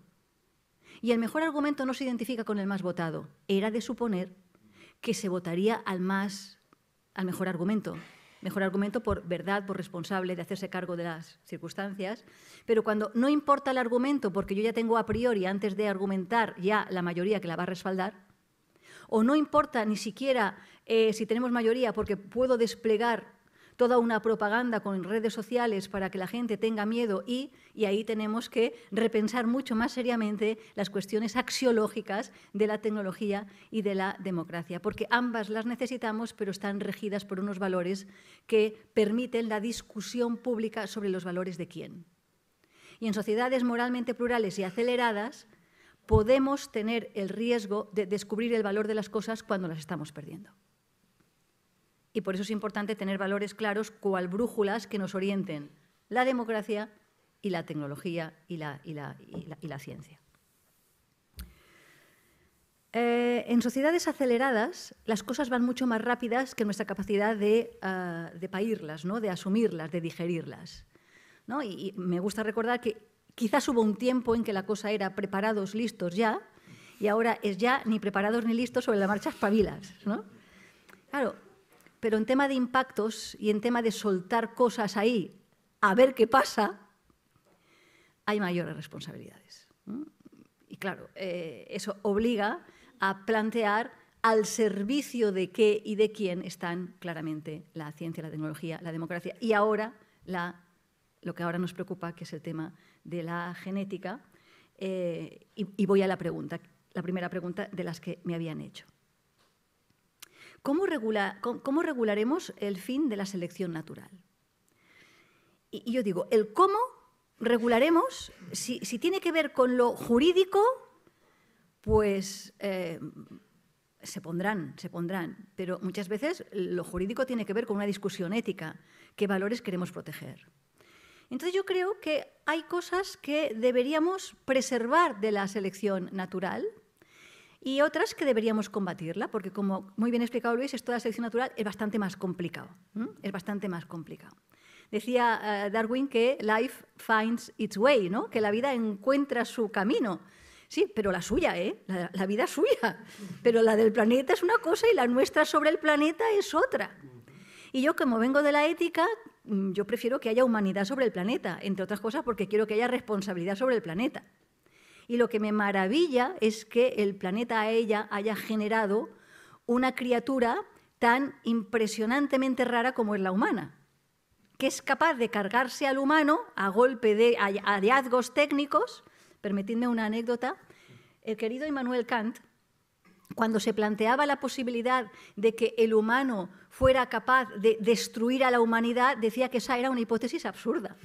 Y el mejor argumento no se identifica con el más votado. Era de suponer que se votaría al mejor argumento. Mejor argumento por verdad, por responsable de hacerse cargo de las circunstancias. Pero cuando no importa el argumento, porque yo ya tengo a priori, antes de argumentar, ya la mayoría que la va a respaldar, o no importa ni siquiera si tenemos mayoría, porque puedo desplegar toda una propaganda con redes sociales para que la gente tenga miedo y ahí tenemos que repensar mucho más seriamente las cuestiones axiológicas de la tecnología y de la democracia, porque ambas las necesitamos, pero están regidas por unos valores que permiten la discusión pública sobre los valores de quién. Y en sociedades moralmente plurales y aceleradas podemos tener el riesgo de descubrir el valor de las cosas cuando las estamos perdiendo. Y por eso es importante tener valores claros, cual brújulas que nos orienten la democracia y la tecnología y la ciencia. En sociedades aceleradas, las cosas van mucho más rápidas que nuestra capacidad de paírlas, ¿no? De asumirlas, de digerirlas, ¿no? Y me gusta recordar que quizás hubo un tiempo en que la cosa era preparados, listos, ya, y ahora es ya ni preparados ni listos, sobre la marcha espabilas, ¿no? Claro. Pero en tema de impactos y en tema de soltar cosas ahí, a ver qué pasa, hay mayores responsabilidades. Y claro, eso obliga a plantear al servicio de qué y de quién están claramente la ciencia, la tecnología, la democracia y ahora lo que ahora nos preocupa, que es el tema de la genética. Y voy a la primera pregunta de las que me habían hecho. ¿Cómo regularemos el fin de la selección natural? Y yo digo, el cómo regularemos, si tiene que ver con lo jurídico, pues se pondrán, pero muchas veces lo jurídico tiene que ver con una discusión ética, qué valores queremos proteger. Entonces yo creo que hay cosas que deberíamos preservar de la selección natural, y otras que deberíamos combatirla, porque como muy bien explicado Luis, esto de la selección natural es bastante más complicado. Es bastante más complicado. Decía Darwin que life finds its way, ¿no? Que la vida encuentra su camino. Sí, pero la suya, la vida suya. Pero la del planeta es una cosa y la nuestra sobre el planeta es otra. Y yo, como vengo de la ética, yo prefiero que haya humanidad sobre el planeta, entre otras cosas porque quiero que haya responsabilidad sobre el planeta. Y lo que me maravilla es que el planeta haya generado una criatura tan impresionantemente rara como es la humana, que es capaz de cargarse al humano a golpe de hallazgos técnicos. Permitidme una anécdota. El querido Immanuel Kant, cuando se planteaba la posibilidad de que el humano fuera capaz de destruir a la humanidad, decía que esa era una hipótesis absurda,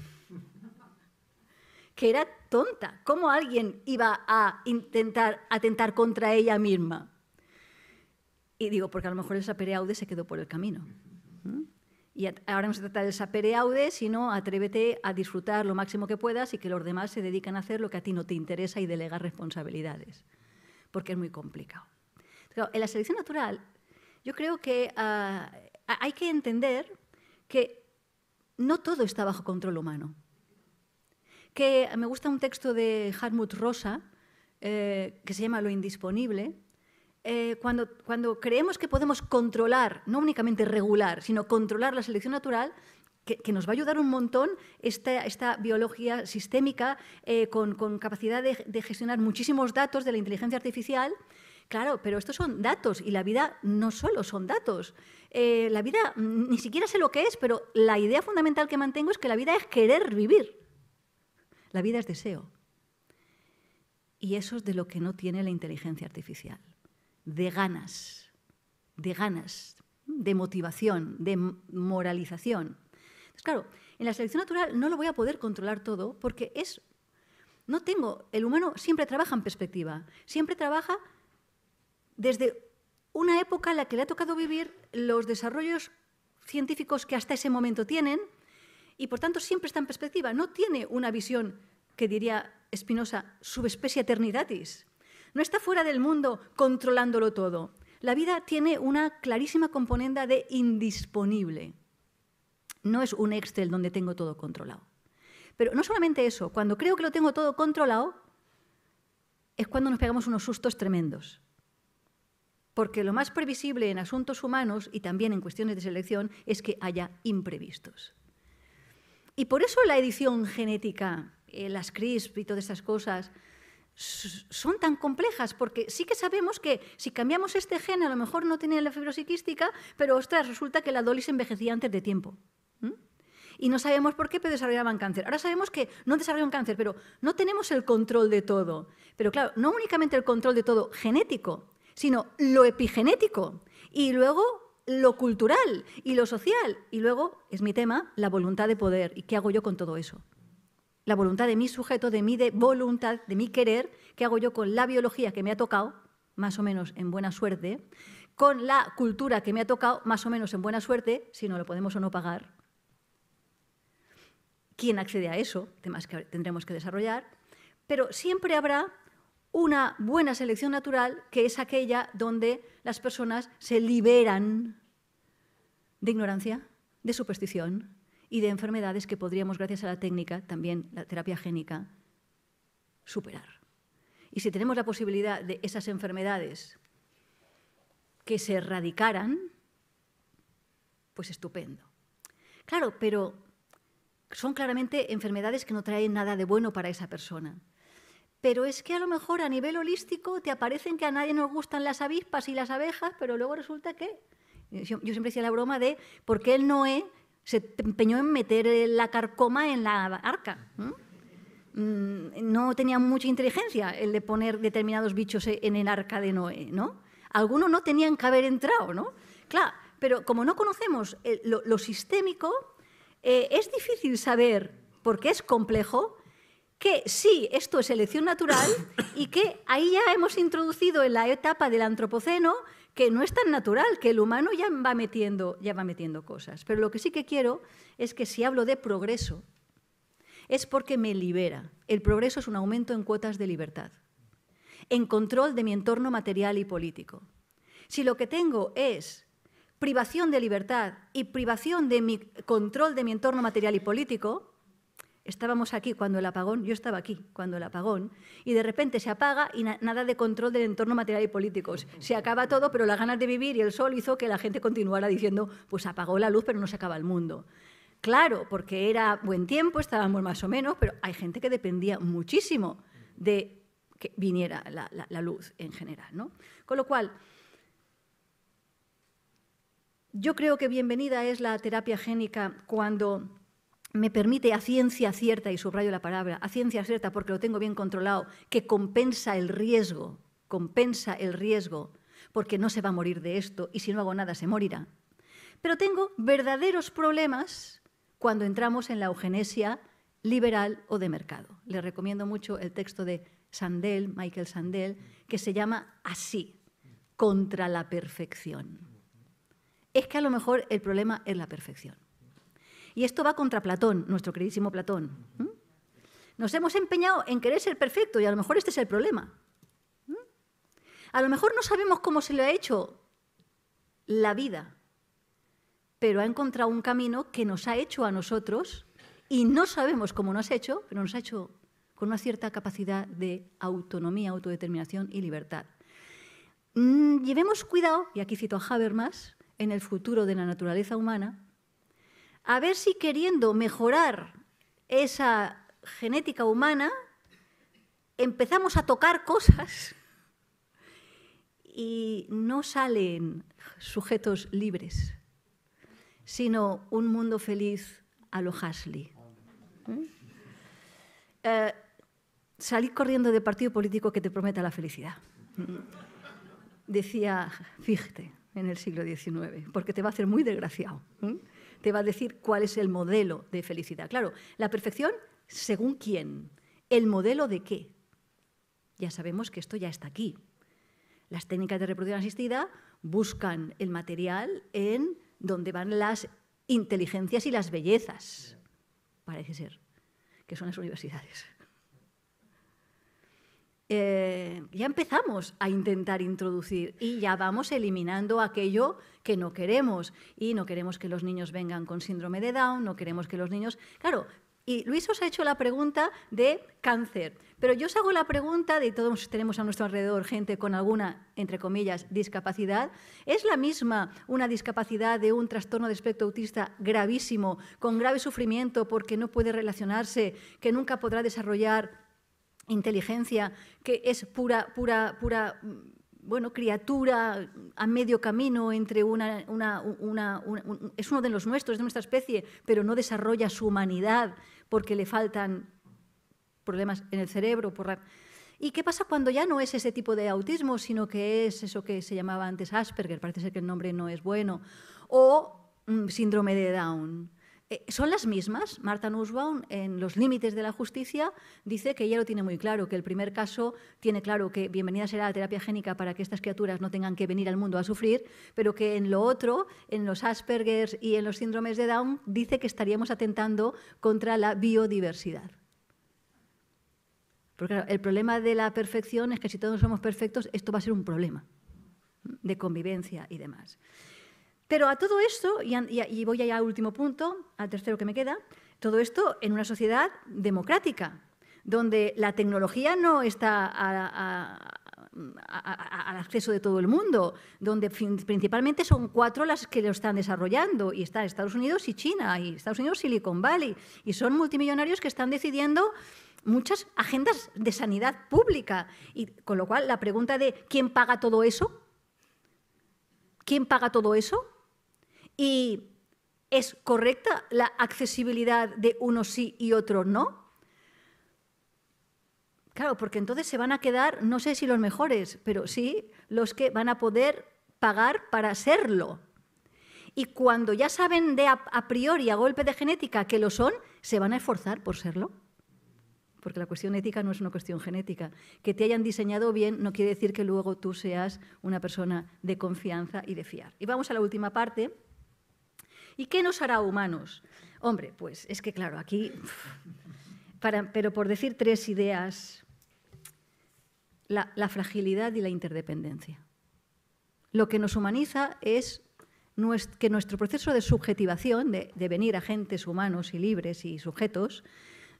que era tonta. ¿Cómo alguien iba a intentar atentar contra ella misma? Y digo, porque a lo mejor el sapere aude se quedó por el camino. Y ahora no se trata del sapere aude, sino atrévete a disfrutar lo máximo que puedas y que los demás se dedican a hacer lo que a ti no te interesa y delegar responsabilidades, porque es muy complicado. Pero en la selección natural, yo creo que hay que entender que no todo está bajo control humano. Que me gusta un texto de Hartmut Rosa, que se llama Lo indisponible. Cuando creemos que podemos controlar, no únicamente regular, sino controlar la selección natural, que nos va a ayudar un montón esta biología sistémica con capacidad de gestionar muchísimos datos de la inteligencia artificial, Claro, pero estos son datos y la vida no solo son datos. La vida ni siquiera sé lo que es, pero la idea fundamental que mantengo es que la vida es querer vivir. La vida es deseo. Y eso es de lo que no tiene la inteligencia artificial. De ganas, de motivación, de moralización. Entonces, claro, en la selección natural no lo voy a poder controlar todo porque el humano siempre trabaja en perspectiva, siempre trabaja desde una época en la que le ha tocado vivir los desarrollos científicos que hasta ese momento tienen y, por tanto, siempre está en perspectiva. No tiene una visión, que diría Spinoza, subespecie eternitatis. No está fuera del mundo controlándolo todo. La vida tiene una clarísima componente de indisponible. No es un Excel donde tengo todo controlado. Pero no solamente eso, cuando creo que lo tengo todo controlado, es cuando nos pegamos unos sustos tremendos. Porque lo más previsible en asuntos humanos y también en cuestiones de selección es que haya imprevistos. Y por eso la edición genética, las CRISP y todas estas cosas son tan complejas, porque sí que sabemos que si cambiamos este gen a lo mejor no tenía la fibrosis quística, pero ostras, resulta que la Dolly se envejecía antes de tiempo. Y no sabemos por qué, pero desarrollaban cáncer. Ahora sabemos que no desarrollan cáncer, pero no tenemos el control de todo. Pero claro, no únicamente el control de todo genético, sino lo epigenético y luego lo cultural y lo social. Y luego, es mi tema, la voluntad de poder. ¿Y qué hago yo con todo eso? La voluntad de mi sujeto, de mi voluntad, de mi querer, ¿qué hago yo con la biología que me ha tocado, más o menos en buena suerte, con la cultura que me ha tocado, más o menos en buena suerte, si no lo podemos o no pagar? ¿Quién accede a eso? Temas que tendremos que desarrollar. Pero siempre habrá una buena selección natural, que es aquella donde las personas se liberan de ignorancia, de superstición y de enfermedades que podríamos, gracias a la técnica, también la terapia génica, superar. Y si tenemos la posibilidad de esas enfermedades que se erradicaran, pues estupendo. Claro, pero son claramente enfermedades que no traen nada de bueno para esa persona. Pero es que a lo mejor a nivel holístico te aparecen que a nadie nos gustan las avispas y las abejas, pero luego resulta que... Yo siempre decía la broma de por qué el Noé se empeñó en meter la carcoma en la arca. No tenía mucha inteligencia el de poner determinados bichos en el arca de Noé, ¿no? Algunos no tenían que haber entrado, ¿no? Claro, pero como no conocemos lo sistémico, es difícil saber, porque es complejo, que sí, esto es selección natural y que ahí ya hemos introducido en la etapa del antropoceno que no es tan natural, que el humano ya va metiendo cosas. Pero lo que sí que quiero es que si hablo de progreso, es porque me libera. El progreso es un aumento en cuotas de libertad, en control de mi entorno material y político. Si lo que tengo es privación de libertad y privación de mi control de mi entorno material y político, estábamos aquí cuando el apagón, yo estaba aquí cuando el apagón, y de repente se apaga y nada de control del entorno material y político. Se acaba todo, pero las ganas de vivir y el sol hizo que la gente continuara diciendo, pues apagó la luz, pero no se acaba el mundo. Claro, porque era buen tiempo, estábamos más o menos, pero hay gente que dependía muchísimo de que viniera la luz en general, ¿no? Con lo cual, yo creo que bienvenida es la terapia génica cuando me permite a ciencia cierta, y subrayo la palabra, a ciencia cierta porque lo tengo bien controlado, que compensa el riesgo, porque no se va a morir de esto y si no hago nada se morirá. Pero tengo verdaderos problemas cuando entramos en la eugenesia liberal o de mercado. Les recomiendo mucho el texto de Sandel, Michael Sandel, que se llama así, contra la perfección. Es que a lo mejor el problema es la perfección. Y esto va contra Platón, nuestro queridísimo Platón. Nos hemos empeñado en querer ser perfecto y a lo mejor este es el problema. A lo mejor no sabemos cómo se lo ha hecho la vida, pero ha encontrado un camino que nos ha hecho a nosotros y no sabemos cómo nos ha hecho, pero nos ha hecho con una cierta capacidad de autonomía, autodeterminación y libertad. Llevemos cuidado, y aquí cito a Habermas, en el futuro de la naturaleza humana, a ver si queriendo mejorar esa genética humana empezamos a tocar cosas y no salen sujetos libres, sino un mundo feliz a lo Huxley. Salir corriendo de partido político que te prometa la felicidad. Decía Fichte en el siglo XIX, porque te va a hacer muy desgraciado. Te va a decir cuál es el modelo de felicidad. Claro, la perfección, ¿según quién? ¿El modelo de qué? Ya sabemos que esto ya está aquí. Las técnicas de reproducción asistida buscan el material en donde van las inteligencias y las bellezas, parece ser, que son las universidades. Ya empezamos a intentar introducir y ya vamos eliminando aquello que no queremos. Y no queremos que los niños vengan con síndrome de Down, no queremos que los niños... Claro, y Luis os ha hecho la pregunta de cáncer, pero yo os hago la pregunta de todos tenemos a nuestro alrededor gente con alguna, entre comillas, discapacidad. ¿Es la misma una discapacidad de un trastorno de espectro autista gravísimo, con grave sufrimiento porque no puede relacionarse, que nunca podrá desarrollar inteligencia, que es pura bueno, criatura a medio camino entre es uno de los nuestros, de nuestra especie, pero no desarrolla su humanidad porque le faltan problemas en el cerebro? ¿Y qué pasa cuando ya no es ese tipo de autismo, sino que es eso que se llamaba antes Asperger, parece ser que el nombre no es bueno, o síndrome de Down? ¿Son las mismas? Martha Nussbaum, en Los límites de la justicia, dice que ella lo tiene muy claro, que el primer caso tiene claro que bienvenida será la terapia génica para que estas criaturas no tengan que venir al mundo a sufrir, pero que en lo otro, en los Asperger y en los síndromes de Down, dice que estaríamos atentando contra la biodiversidad. Porque claro, el problema de la perfección es que si todos somos perfectos, esto va a ser un problema de convivencia y demás. Pero a todo esto, y voy ya al último punto, al tercero que me queda, todo esto en una sociedad democrática, donde la tecnología no está al acceso de todo el mundo, donde principalmente son 4 las que lo están desarrollando, y está Estados Unidos y China, y Estados Unidos Silicon Valley, y son multimillonarios que están decidiendo muchas agendas de sanidad pública. Y con lo cual, la pregunta de ¿quién paga todo eso? ¿Quién paga todo eso? ¿Y es correcta la accesibilidad de unos sí y otros no? Claro, porque entonces se van a quedar, no sé si los mejores, pero sí los que van a poder pagar para serlo. Y cuando ya saben de a priori, a golpe de genética, que lo son, se van a esforzar por serlo. Porque la cuestión ética no es una cuestión genética. Que te hayan diseñado bien no quiere decir que luego tú seas una persona de confianza y de fiar. Y vamos a la última parte. ¿Y qué nos hará humanos? Hombre, pues es que claro, aquí, pero por decir 3 ideas, la fragilidad y la interdependencia. Lo que nos humaniza es que nuestro proceso de subjetivación, de venir agentes humanos y libres y sujetos,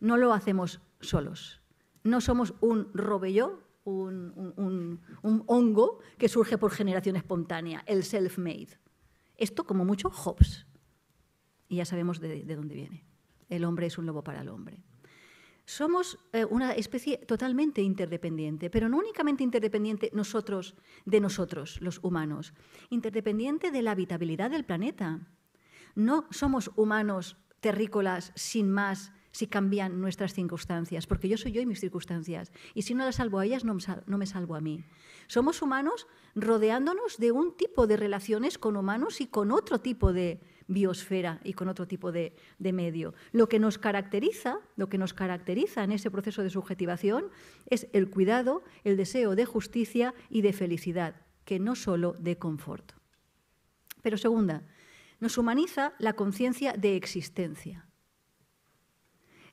no lo hacemos solos. No somos un robello, un hongo que surge por generación espontánea, el self-made. Esto, como mucho, Hobbes. Y ya sabemos de dónde viene. El hombre es un lobo para el hombre. Somos una especie totalmente interdependiente, pero no únicamente interdependiente de nosotros, los humanos, interdependiente de la habitabilidad del planeta. No somos humanos terrícolas sin más si cambian nuestras circunstancias, porque yo soy yo y mis circunstancias, y si no las salvo a ellas, no me salvo a mí. Somos humanos rodeándonos de un tipo de relaciones con humanos y con otro tipo de biosfera y con otro tipo de medio. Lo que nos caracteriza en ese proceso de subjetivación es el cuidado, el deseo de justicia y de felicidad, que no solo de confort. Pero segunda, nos humaniza la conciencia de existencia.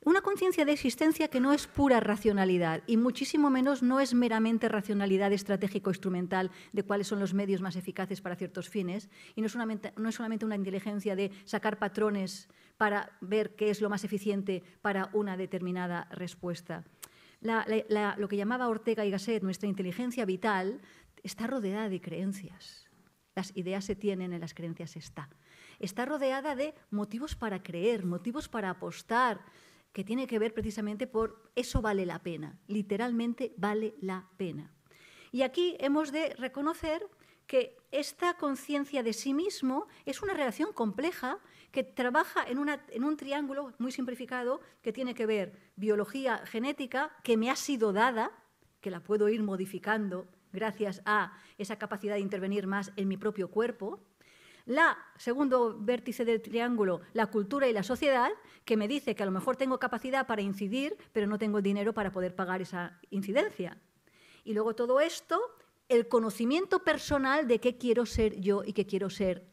Una conciencia de existencia que no es pura racionalidad y muchísimo menos no es meramente racionalidad estratégico-instrumental de cuáles son los medios más eficaces para ciertos fines y no es solamente una inteligencia de sacar patrones para ver qué es lo más eficiente para una determinada respuesta. Lo que llamaba Ortega y Gasset, nuestra inteligencia vital, está rodeada de creencias. Las ideas se tienen, en las creencias está. Está rodeada de motivos para creer, motivos para apostar, que tiene que ver precisamente por eso vale la pena, literalmente vale la pena. Y aquí hemos de reconocer que esta conciencia de sí mismo es una relación compleja que trabaja en un triángulo muy simplificado que tiene que ver biología genética, que me ha sido dada, que la puedo ir modificando gracias a esa capacidad de intervenir más en mi propio cuerpo. La segundo vértice del triángulo, la cultura y la sociedad, que me dice que a lo mejor tengo capacidad para incidir, pero no tengo el dinero para poder pagar esa incidencia. Y luego todo esto, el conocimiento personal de qué quiero ser yo y qué quiero ser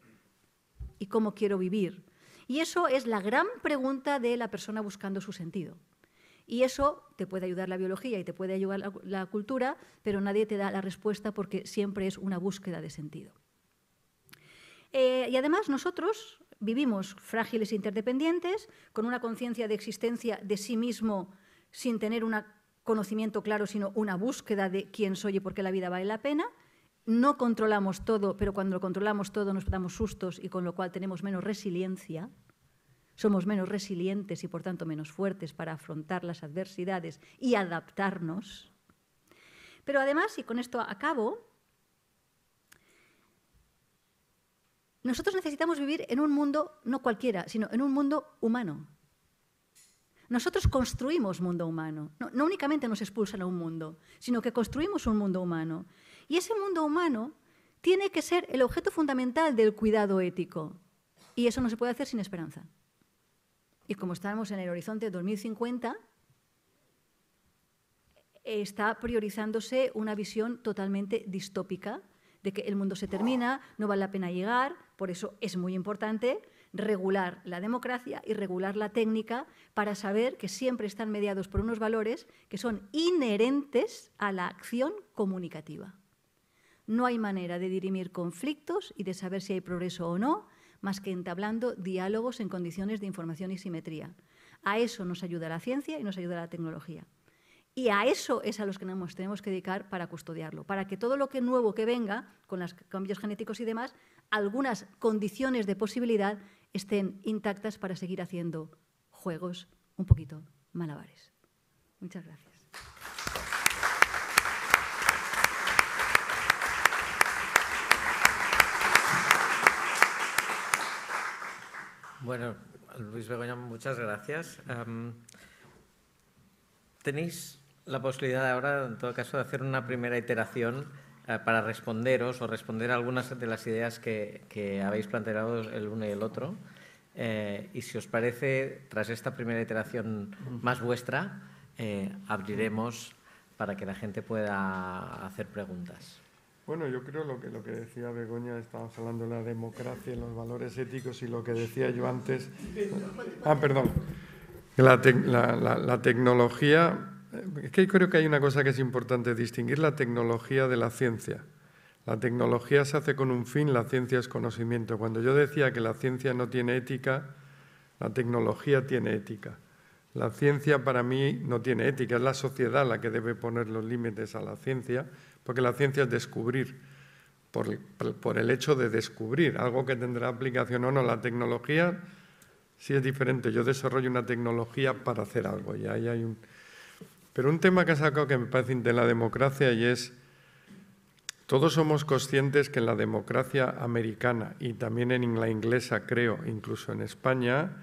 y cómo quiero vivir. Y eso es la gran pregunta de la persona buscando su sentido. Y eso te puede ayudar la biología y te puede ayudar la cultura, pero nadie te da la respuesta porque siempre es una búsqueda de sentido. Y además nosotros vivimos frágiles e interdependientes, con una conciencia de existencia de sí mismo sin tener un conocimiento claro, sino una búsqueda de quién soy y por qué la vida vale la pena. No controlamos todo, pero cuando lo controlamos todo nos damos sustos y con lo cual tenemos menos resiliencia. Somos menos resilientes y, por tanto, menos fuertes para afrontar las adversidades y adaptarnos. Pero además, y con esto acabo, nosotros necesitamos vivir en un mundo no cualquiera, sino en un mundo humano. Nosotros construimos mundo humano. No únicamente nos expulsan a un mundo, sino que construimos un mundo humano. Y ese mundo humano tiene que ser el objeto fundamental del cuidado ético. Y eso no se puede hacer sin esperanza. Y como estamos en el horizonte 2050, está priorizándose una visión totalmente distópica de que el mundo se termina, no vale la pena llegar, por eso es muy importante regular la democracia y regular la técnica para saber que siempre están mediados por unos valores que son inherentes a la acción comunicativa. No hay manera de dirimir conflictos y de saber si hay progreso o no, más que entablando diálogos en condiciones de información y simetría. A eso nos ayuda la ciencia y nos ayuda la tecnología. Y a eso es a los que nos tenemos que dedicar para custodiarlo, para que todo lo que nuevo que venga, con los cambios genéticos y demás, algunas condiciones de posibilidad estén intactas para seguir haciendo juegos un poquito malabares. Muchas gracias. Bueno, Luis Begoña, muchas gracias. Tenéis la posibilidad ahora, en todo caso, de hacer una primera iteración para responderos o responder a algunas de las ideas que habéis planteado el uno y el otro. Y si os parece, tras esta primera iteración más vuestra, abriremos para que la gente pueda hacer preguntas. Bueno, yo creo lo que decía Begoña, estábamos hablando de la democracia y los valores éticos, y lo que decía yo antes... perdón. La tecnología... Es que creo que hay una cosa que es importante, distinguir la tecnología de la ciencia. La tecnología se hace con un fin, la ciencia es conocimiento. Cuando yo decía que la ciencia no tiene ética, la tecnología tiene ética. La ciencia para mí no tiene ética, es la sociedad la que debe poner los límites a la ciencia, porque la ciencia es descubrir, por el hecho de descubrir, algo que tendrá aplicación o no. La tecnología sí es diferente, yo desarrollo una tecnología para hacer algo, y ahí hay un... Pero un tema que ha sacado que me parece de la democracia, y es, todos somos conscientes que en la democracia americana y también en la inglesa, creo, incluso en España,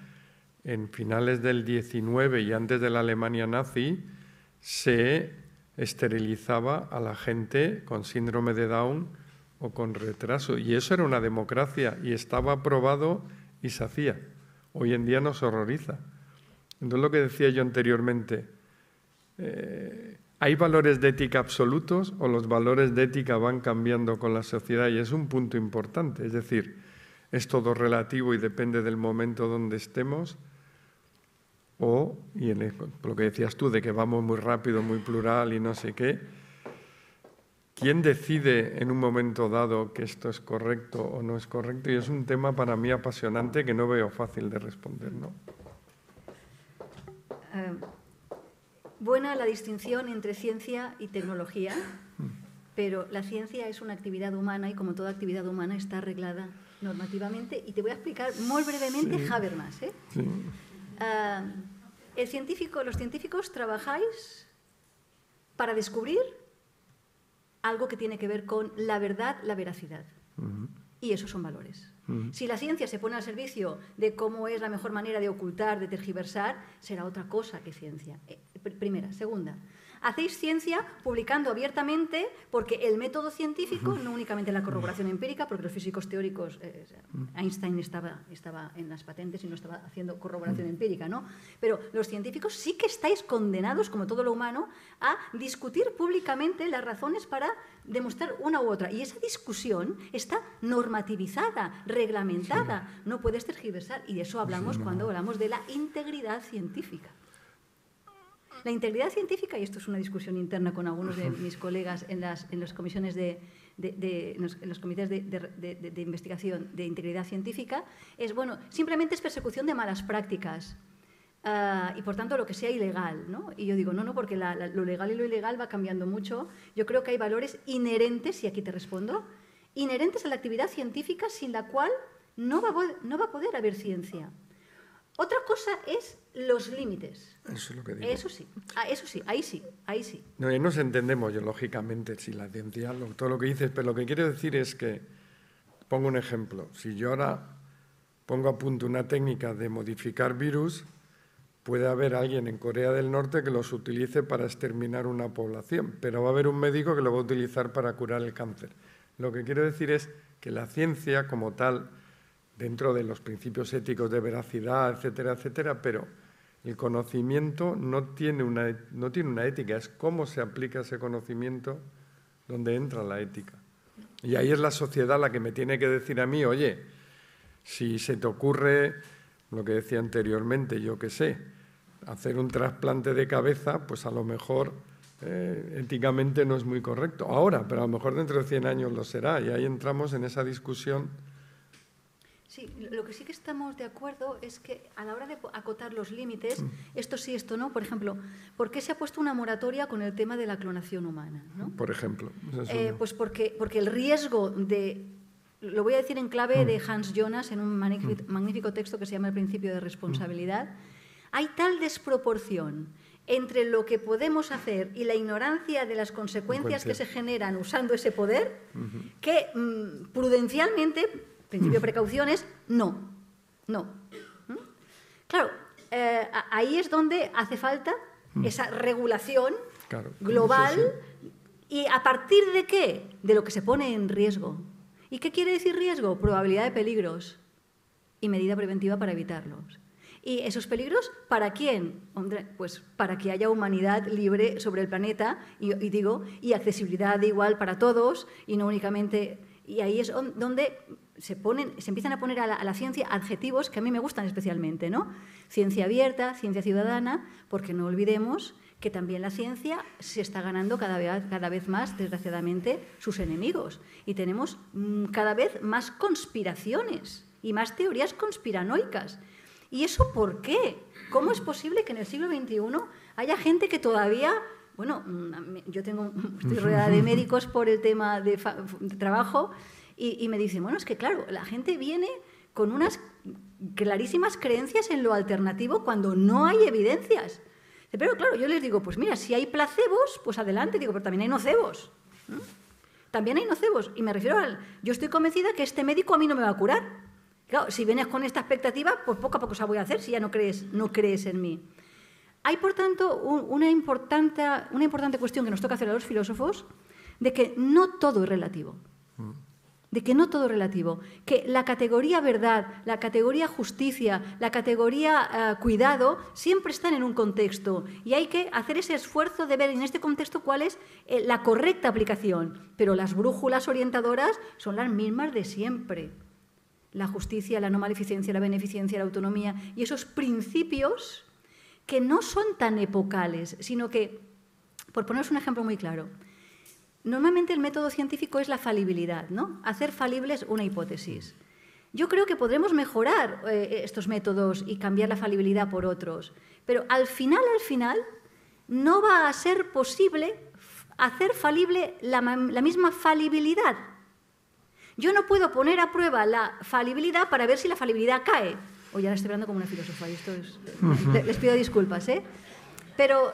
en finales del 19 y antes de la Alemania nazi, se esterilizaba a la gente con síndrome de Down o con retraso. Y eso era una democracia y estaba aprobado y se hacía. Hoy en día nos horroriza. Entonces, lo que decía yo anteriormente, ¿hay valores de ética absolutos o los valores de ética van cambiando con la sociedad? Y es un punto importante. Es decir, es todo relativo y depende del momento donde estemos. O, y lo que decías tú, de que vamos muy rápido, muy plural y no sé qué, ¿quién decide en un momento dado que esto es correcto o no es correcto? Y es un tema para mí apasionante que no veo fácil de responder, ¿no? Buena la distinción entre ciencia y tecnología, pero la ciencia es una actividad humana y, como toda actividad humana, está arreglada normativamente. Y te voy a explicar muy brevemente Habermas. Sí. Los científicos trabajáis para descubrir algo que tiene que ver con la verdad, la veracidad. Y esos son valores. Si la ciencia se pone al servicio de cómo es la mejor manera de ocultar, de tergiversar, será otra cosa que ciencia. Primera. Segunda, hacéis ciencia publicando abiertamente porque el método científico, no únicamente la corroboración empírica, porque los físicos teóricos, Einstein estaba en las patentes y no estaba haciendo corroboración empírica, ¿no? Pero los científicos sí que estáis condenados, como todo lo humano, a discutir públicamente las razones para demostrar una u otra. Y esa discusión está normativizada, reglamentada. No puedes tergiversar. Y de eso hablamos cuando hablamos de la integridad científica. La integridad científica, y esto es una discusión interna con algunos de mis colegas en las comisiones en los comités de investigación de integridad científica, es, bueno, simplemente es persecución de malas prácticas y, por tanto, lo que sea ilegal, ¿no? Y yo digo, no, porque lo legal y lo ilegal va cambiando mucho. Yo creo que hay valores inherentes, y aquí te respondo, inherentes a la actividad científica sin la cual no va a poder haber ciencia. Otra cosa es los límites. Eso es lo que digo. Eso sí, ahí sí. No, y nos entendemos, yo lógicamente, si la ciencia, todo lo que dices, pero lo que quiero decir es que, pongo un ejemplo, si yo ahora pongo a punto una técnica de modificar virus, puede haber alguien en Corea del Norte que los utilice para exterminar una población, pero va a haber un médico que lo va a utilizar para curar el cáncer. Lo que quiero decir es que la ciencia como tal, dentro de los principios éticos de veracidad, etcétera, etcétera, pero el conocimiento no tiene una ética, es cómo se aplica ese conocimiento donde entra la ética. Y ahí es la sociedad la que me tiene que decir a mí, oye, si se te ocurre, lo que decía anteriormente, yo qué sé, hacer un trasplante de cabeza, pues a lo mejor éticamente no es muy correcto ahora, pero a lo mejor dentro de 100 años lo será, y ahí entramos en esa discusión. Sí, lo que sí que estamos de acuerdo es que a la hora de acotar los límites, esto sí, esto no, por ejemplo, ¿por qué se ha puesto una moratoria con el tema de la clonación humana, ¿no? Por ejemplo. Pues porque el riesgo de, lo voy a decir en clave de Hans Jonas en un magnífico texto que se llama El principio de responsabilidad, hay tal desproporción entre lo que podemos hacer y la ignorancia de las consecuencias que se generan usando ese poder, que prudencialmente, principio de precauciones, no. Claro, ahí es donde hace falta esa regulación global. ¿Y a partir de qué? De lo que se pone en riesgo. ¿Y qué quiere decir riesgo? Probabilidad de peligros y medida preventiva para evitarlos. ¿Y esos peligros para quién? Hombre, pues para que haya humanidad libre sobre el planeta y accesibilidad igual para todos y no únicamente... Y ahí es donde se empiezan a poner a la ciencia adjetivos que a mí me gustan especialmente, ¿no? Ciencia abierta, ciencia ciudadana, porque no olvidemos que también la ciencia se está ganando cada vez más, desgraciadamente, sus enemigos. Y tenemos cada vez más conspiraciones y más teorías conspiranoicas. ¿Y eso por qué? ¿Cómo es posible que en el siglo XXI haya gente que todavía... Bueno, yo estoy rodeada de médicos por el tema de trabajo y me dicen, bueno, es que claro, la gente viene con unas clarísimas creencias en lo alternativo cuando no hay evidencias. Pero claro, yo les digo, pues mira, si hay placebos, pues adelante, digo, pero también hay nocebos. También hay nocebos. Y me refiero yo estoy convencida que este médico a mí no me va a curar. Claro, si vienes con esta expectativa, pues poco a poco se voy a hacer si ya no crees en mí. Hay, por tanto, una importante cuestión que nos toca hacer a los filósofos, de que no todo es relativo. Que la categoría verdad, la categoría justicia, la categoría cuidado, siempre están en un contexto y hay que hacer ese esfuerzo de ver en este contexto cuál es la correcta aplicación. Pero las brújulas orientadoras son las mismas de siempre. La justicia, la no maleficencia, la beneficencia, la autonomía y esos principios que no son tan epocales, sino que, por poneros un ejemplo muy claro, normalmente el método científico es la falibilidad, ¿no? Hacer falibles una hipótesis. Yo creo que podremos mejorar estos métodos y cambiar la falibilidad por otros, pero al final, no va a ser posible hacer falible la misma falibilidad. Yo no puedo poner a prueba la falibilidad para ver si la falibilidad cae. Oye, ahora estoy hablando como una filósofa y esto es... Les pido disculpas, ¿eh? Pero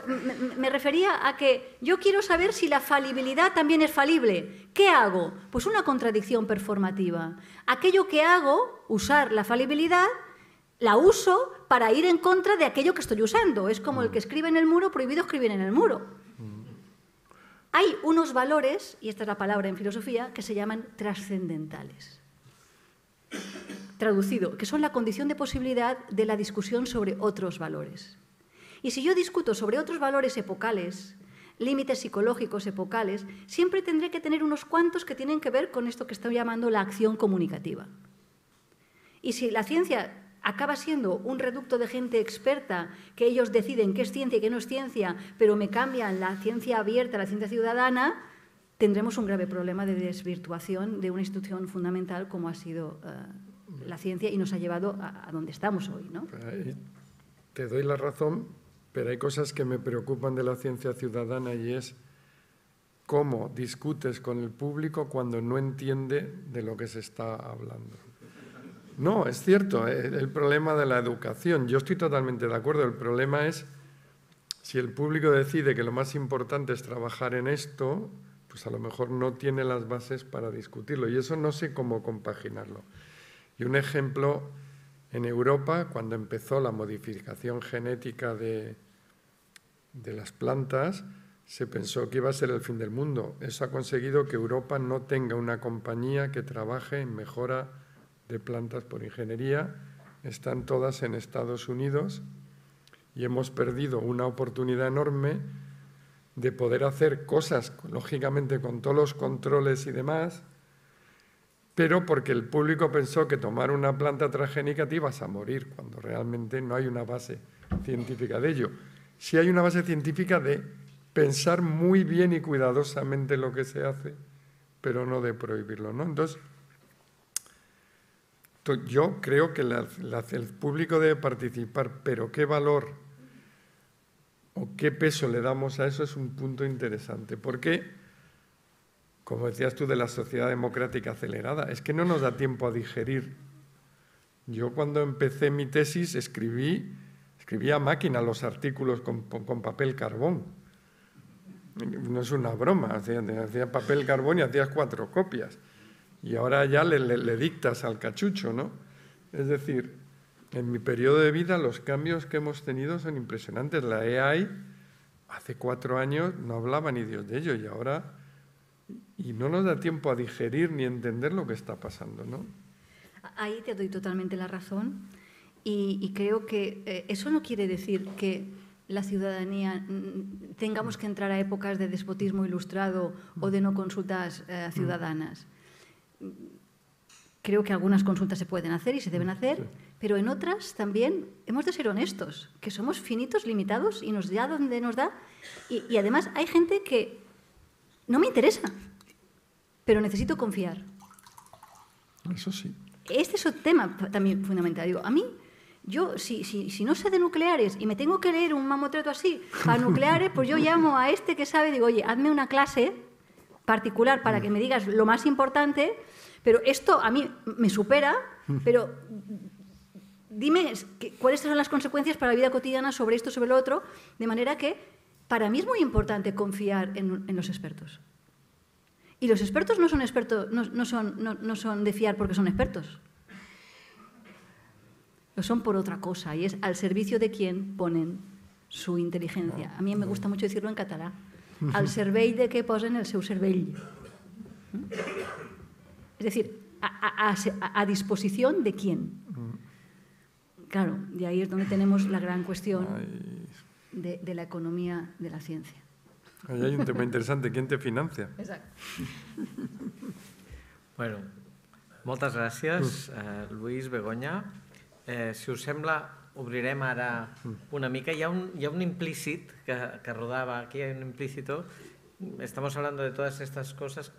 me refería a que yo quiero saber si la falibilidad también es falible. ¿Qué hago? Pues una contradicción performativa. Aquello que hago, usar la falibilidad, la uso para ir en contra de aquello que estoy usando. Es como el que escribe en el muro, prohibido escribir en el muro. Hay unos valores, y esta es la palabra en filosofía, que se llaman trascendentales. Traducido, que son la condición de posibilidad de la discusión sobre otros valores. Y si yo discuto sobre otros valores epocales, límites psicológicos epocales, siempre tendré que tener unos cuantos que tienen que ver con esto que estoy llamando la acción comunicativa. Y si la ciencia acaba siendo un reducto de gente experta, que ellos deciden qué es ciencia y qué no es ciencia, pero me cambian la ciencia abierta, la ciencia ciudadana, tendremos un grave problema de desvirtuación de una institución fundamental como ha sido la ciencia y nos ha llevado a donde estamos hoy, ¿no? Te doy la razón, pero hay cosas que me preocupan de la ciencia ciudadana y es cómo discutes con el público cuando no entiende de lo que se está hablando. No, es cierto, el problema de la educación, yo estoy totalmente de acuerdo, el problema es si el público decide que lo más importante es trabajar en esto, pues a lo mejor no tiene las bases para discutirlo y eso no sé cómo compaginarlo. Y un ejemplo, en Europa, cuando empezó la modificación genética de las plantas, se pensó que iba a ser el fin del mundo. Eso ha conseguido que Europa no tenga una compañía que trabaje en mejora de plantas por ingeniería, están todas en Estados Unidos y hemos perdido una oportunidad enorme de poder hacer cosas, lógicamente con todos los controles y demás, pero porque el público pensó que tomar una planta transgénica te ibas a morir, cuando realmente no hay una base científica de ello. Sí hay una base científica de pensar muy bien y cuidadosamente lo que se hace, pero no de prohibirlo, ¿no? Entonces, yo creo que el público debe participar, pero qué valor o qué peso le damos a eso es un punto interesante. Porque, como decías tú, de la sociedad democrática acelerada, es que no nos da tiempo a digerir. Yo cuando empecé mi tesis escribía a máquina los artículos con papel carbón. No es una broma, hacía papel carbón y hacías 4 copias. Y ahora ya le dictas al cachucho, ¿no? Es decir, en mi periodo de vida los cambios que hemos tenido son impresionantes. La AI, hace 4 años no hablaba ni Dios de ello y ahora... Y no nos da tiempo a digerir ni entender lo que está pasando, ¿no? Ahí te doy totalmente la razón y creo que eso no quiere decir que la ciudadanía tengamos que entrar a épocas de despotismo ilustrado o de no consultas ciudadanas. Creo que algunas consultas se pueden hacer y se deben hacer, pero en otras también hemos de ser honestos, que somos finitos, limitados y nos da donde nos da. Y además hay gente que no me interesa, pero necesito confiar. Eso sí. Este es otro tema también fundamental. Digo, a mí, yo, si no sé de nucleares y me tengo que leer un mamotreto así para nucleares, pues yo llamo a este que sabe, digo, oye, hazme una clase particular para que me digas lo más importante, pero esto a mí me supera, pero dime cuáles son las consecuencias para la vida cotidiana sobre esto, sobre lo otro, de manera que para mí es muy importante confiar en los expertos. Y los expertos no son expertos, no son de fiar porque son expertos. Lo son por otra cosa, y es al servicio de quien ponen su inteligencia. A mí me gusta mucho decirlo en catalán. Al servei de què posen el seu cervell. Es decir, a disposición de quién. Claro, y ahí es donde tenemos la gran cuestión de la economía de la ciencia. Ahí hay un tema interesante. ¿Quién te financia? Exacte. Bueno, moltes gràcies, Lluís, Begoña. Si us sembla, obrirem ara una mica. Hi ha un implícit que rodava aquí, hay un implícito. Estamos hablando de todas estas cosas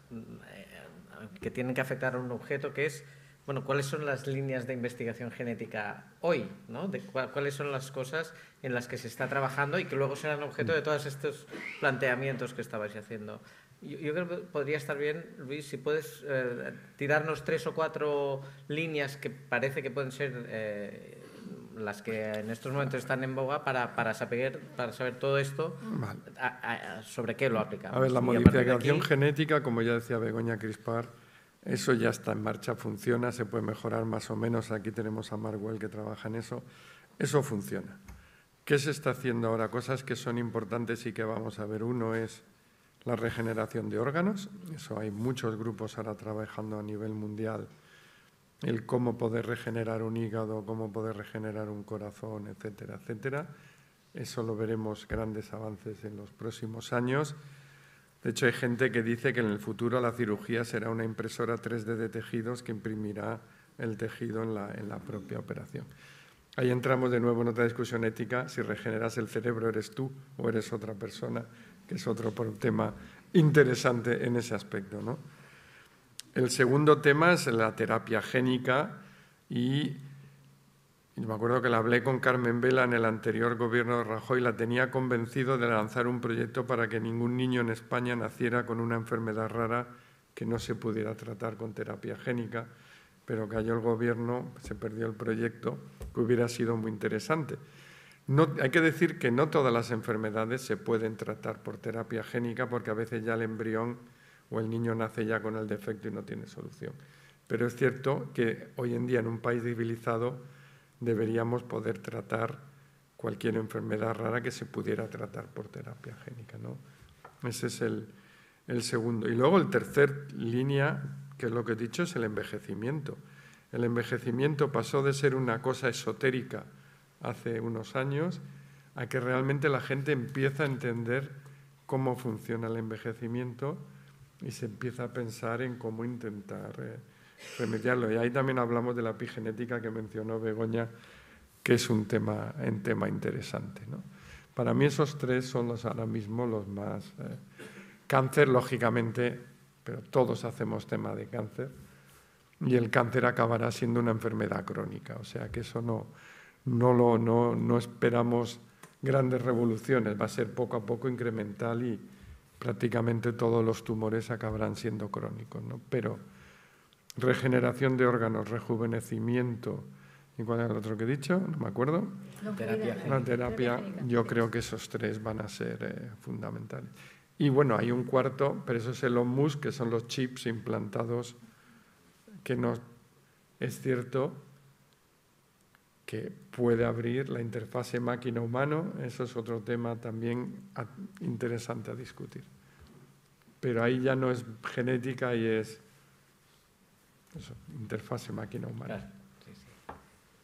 que tienen que afectar a un objeto, que es, bueno, ¿cuáles son las líneas de investigación genética hoy? ¿No? ¿Cuáles son las cosas en las que se está trabajando y que luego serán objeto de todos estos planteamientos que estabais haciendo? Yo creo que podría estar bien, Luis, si puedes tirarnos 3 o 4 líneas que parece que pueden ser las que en estos momentos están en boga para saber todo esto, Vale. sobre qué lo aplicamos. A ver, la Y a partir de modificación aquí, genética, como ya decía Begoña Crispar, eso ya está en marcha, funciona, se puede mejorar más o menos. Aquí tenemos a Marwell que trabaja en eso. Eso funciona. ¿Qué se está haciendo ahora? Cosas que son importantes y que vamos a ver. Uno es la regeneración de órganos. Eso hay muchos grupos ahora trabajando a nivel mundial. El cómo poder regenerar un hígado, cómo poder regenerar un corazón, etcétera, etcétera. Eso lo veremos grandes avances en los próximos años. De hecho, hay gente que dice que en el futuro la cirugía será una impresora 3D de tejidos que imprimirá el tejido en la propia operación. Ahí entramos de nuevo en otra discusión ética, si regeneras el cerebro eres tú o eres otra persona, que es otro tema interesante en ese aspecto, ¿no? El segundo tema es la terapia génica y me acuerdo que la hablé con Carmen Vela en el anterior gobierno de Rajoy, la tenía convencido de lanzar un proyecto para que ningún niño en España naciera con una enfermedad rara que no se pudiera tratar con terapia génica, pero cayó el gobierno, se perdió el proyecto, que hubiera sido muy interesante. Hay que decir que no todas las enfermedades se pueden tratar por terapia génica porque a veces ya el embrión o el niño nace ya con el defecto y no tiene solución. Pero es cierto que hoy en día en un país civilizado deberíamos poder tratar cualquier enfermedad rara que se pudiera tratar por terapia génica, ¿no? Ese es el segundo. Y luego el tercer línea, que es lo que he dicho, es el envejecimiento. El envejecimiento pasó de ser una cosa esotérica hace unos años a que realmente la gente empieza a entender cómo funciona el envejecimiento y se empieza a pensar en cómo intentar remediarlo. Y ahí también hablamos de la epigenética que mencionó Begoña, que es un tema interesante, ¿no? Para mí esos tres son ahora mismo los más... cáncer, lógicamente, pero todos hacemos tema de cáncer, y el cáncer acabará siendo una enfermedad crónica. O sea que eso no esperamos grandes revoluciones, va a ser poco a poco incremental y prácticamente todos los tumores acabarán siendo crónicos, ¿no? Pero regeneración de órganos, rejuvenecimiento, ¿y cuál era el otro que he dicho? No me acuerdo. La terapia, yo creo que esos tres van a ser fundamentales. Y bueno, hay un cuarto, pero eso es el OMUS, que son los chips implantados, que no es cierto que puede abrir la interfase máquina-humano. Eso es otro tema también interesante a discutir. Pero ahí ya no es genética y es eso, interfase máquina-humana. Claro, sí, sí.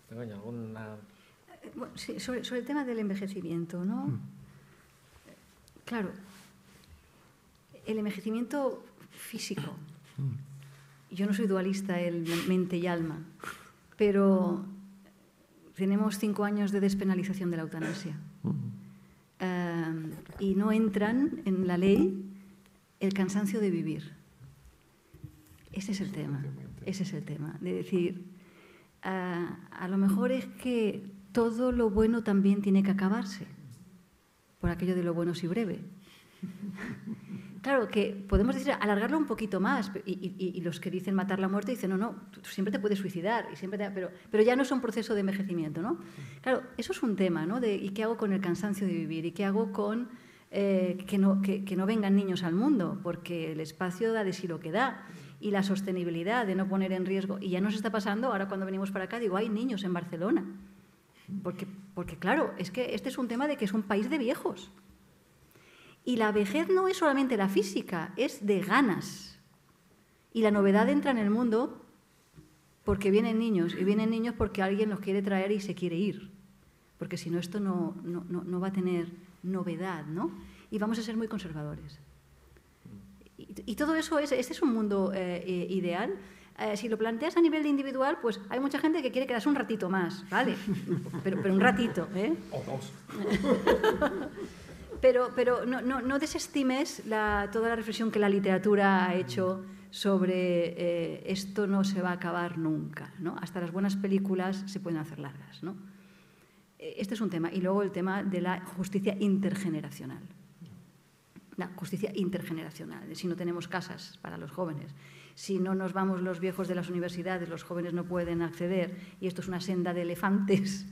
Begoña, ¿alguna...? Bueno, sí, sobre el tema del envejecimiento, ¿no? Claro, el envejecimiento físico. Yo no soy dualista, el mente y alma, pero tenemos 5 años de despenalización de la eutanasia. Y no entran en la ley el cansancio de vivir. Ese es el tema. Ese es el tema. De decir, a lo mejor es que todo lo bueno también tiene que acabarse, por aquello de lo bueno si breve. Claro, que podemos decir alargarlo un poquito más y los que dicen matar la muerte dicen no, tú siempre te puedes suicidar, y siempre pero ya no es un proceso de envejecimiento, ¿no? Claro, eso es un tema, ¿no? ¿Y qué hago con el cansancio de vivir? ¿Y qué hago con que no vengan niños al mundo? Porque el espacio da de sí lo que da. Y la sostenibilidad de no poner en riesgo. Y ya nos está pasando, ahora cuando venimos para acá, digo, hay niños en Barcelona. Porque claro, es que este es un tema de que es un país de viejos. Y la vejez no es solamente la física, es de ganas. Y la novedad entra en el mundo porque vienen niños, y vienen niños porque alguien los quiere traer y se quiere ir. Porque si no, esto no va a tener novedad, ¿no? Y vamos a ser muy conservadores. Y todo eso, este es un mundo ideal. Si lo planteas a nivel individual, pues hay mucha gente que quiere quedarse un ratito más, ¿vale? Pero un ratito, ¿eh? O dos. Pero no desestimes toda la reflexión que la literatura ha hecho sobre esto no se va a acabar nunca, ¿no? Hasta las buenas películas se pueden hacer largas, ¿no? Este es un tema. Y luego el tema de la justicia intergeneracional. La justicia intergeneracional. Si no tenemos casas para los jóvenes, si no nos vamos los viejos de las universidades, los jóvenes no pueden acceder, y esto es una senda de elefantes,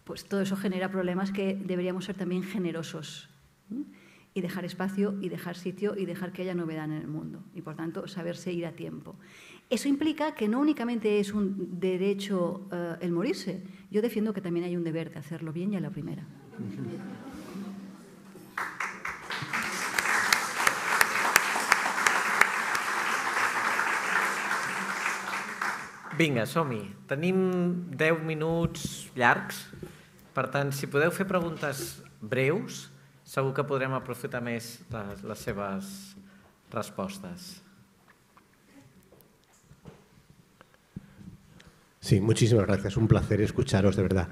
pues todo eso genera problemas que deberíamos ser también generosos, ¿sí? Y dejar espacio y dejar sitio y dejar que haya novedad en el mundo. Y, por tanto, saberse ir a tiempo. Eso implica que no únicamente es un derecho el morirse. Yo defiendo que también hay un deber de hacerlo bien y a la primera. Vinga, som-hi. Tenim 10 minuts llargs. Per tant, si podeu fer preguntes breus, segur que podrem aprofitar més les seves respostes. Sí, muchísimas gracias. Un placer escucharos, de verdad.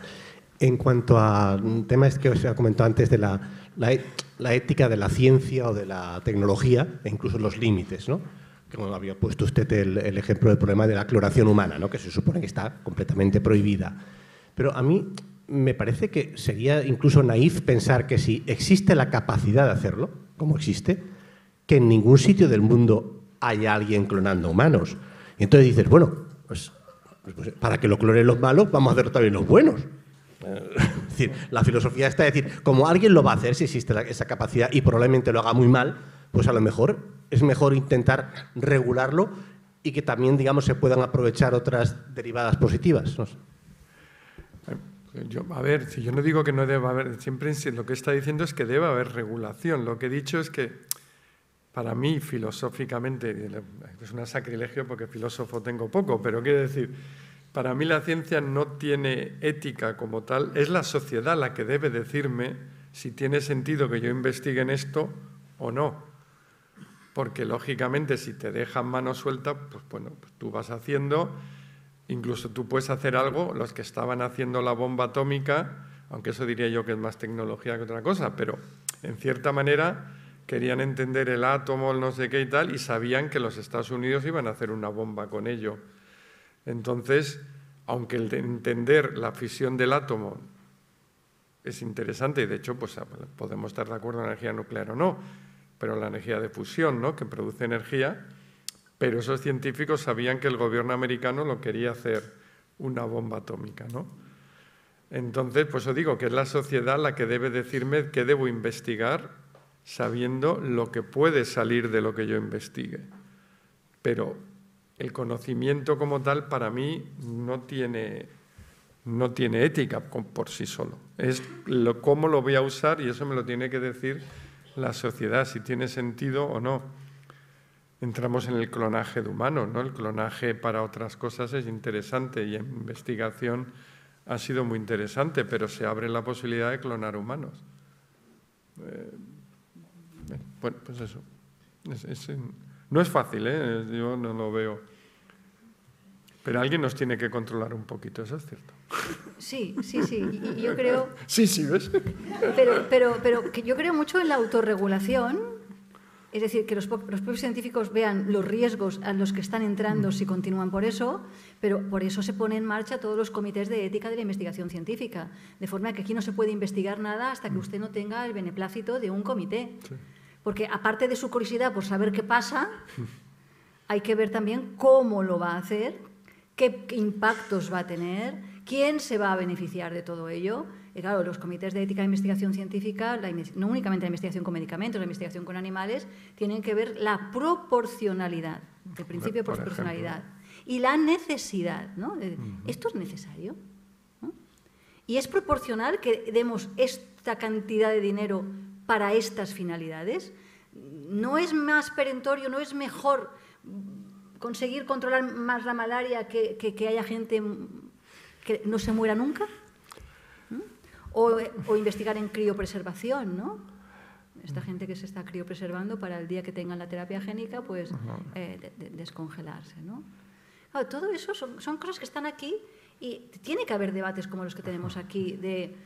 En cuanto a un tema que os he comentado antes de la ética de la ciencia o de la tecnología, e incluso los límites, ¿no? Como había puesto usted el ejemplo del problema de la clonación humana, ¿no? Que se supone que está completamente prohibida. Pero a mí me parece que sería incluso naif pensar que si existe la capacidad de hacerlo, como existe, que en ningún sitio del mundo haya alguien clonando humanos. Y entonces dices, bueno, pues para que lo clonen los malos, vamos a hacerlo también los buenos. Es decir, la filosofía está de decir, como alguien lo va a hacer si existe esa capacidad y probablemente lo haga muy mal, pues a lo mejor es mejor intentar regularlo y que también, digamos, se puedan aprovechar otras derivadas positivas, ¿no? A ver, si yo no digo que no deba haber, siempre lo que está diciendo es que debe haber regulación. Lo que he dicho es que, para mí, filosóficamente, es un sacrilegio porque filósofo tengo poco, pero quiero decir, para mí la ciencia no tiene ética como tal, es la sociedad la que debe decirme si tiene sentido que yo investigue en esto o no. Porque, lógicamente, si te dejan mano suelta, pues bueno, pues tú vas haciendo. Incluso tú puedes hacer algo, los que estaban haciendo la bomba atómica, aunque eso diría yo que es más tecnología que otra cosa, pero en cierta manera querían entender el átomo, el no sé qué y tal, y sabían que los Estados Unidos iban a hacer una bomba con ello. Entonces, aunque el de entender la fisión del átomo es interesante, y de hecho pues, podemos estar de acuerdo en la energía nuclear o no, pero la energía de fusión, ¿no?, que produce energía. Pero esos científicos sabían que el gobierno americano lo quería hacer una bomba atómica, ¿no? Entonces, pues os digo que es la sociedad la que debe decirme qué debo investigar sabiendo lo que puede salir de lo que yo investigue. Pero el conocimiento como tal para mí no tiene ética por sí solo. Es cómo lo voy a usar y eso me lo tiene que decir la sociedad, si tiene sentido o no. Entramos en el clonaje de humanos, ¿no? El clonaje para otras cosas es interesante y en investigación ha sido muy interesante, pero se abre la posibilidad de clonar humanos. Bueno, pues eso. No es fácil, ¿eh? Yo no lo veo. Pero alguien nos tiene que controlar un poquito, eso es cierto. Sí. Y yo creo... Sí, ¿ves? Pero que yo creo mucho en la autorregulación. Es decir, que los propios científicos vean los riesgos a los que están entrando si continúan por eso, pero por eso se ponen en marcha todos los comités de ética de la investigación científica, de forma que aquí no se puede investigar nada hasta que usted no tenga el beneplácito de un comité. Sí. Porque aparte de su curiosidad por saber qué pasa, hay que ver también cómo lo va a hacer, qué impactos va a tener, quién se va a beneficiar de todo ello. Y claro, los comités de ética de investigación científica, no únicamente la investigación con medicamentos, la investigación con animales, tienen que ver la proporcionalidad, el principio de proporcionalidad, y la necesidad, ¿no? ¿Esto es necesario? ¿No? ¿Y es proporcional que demos esta cantidad de dinero para estas finalidades? ¿No es más perentorio, no es mejor conseguir controlar más la malaria que haya gente que no se muera nunca? O investigar en criopreservación, ¿no? Esta gente que se está criopreservando para el día que tengan la terapia génica, pues descongelarse, ¿no? Claro, todo eso son cosas que están aquí y tiene que haber debates como los que tenemos aquí de...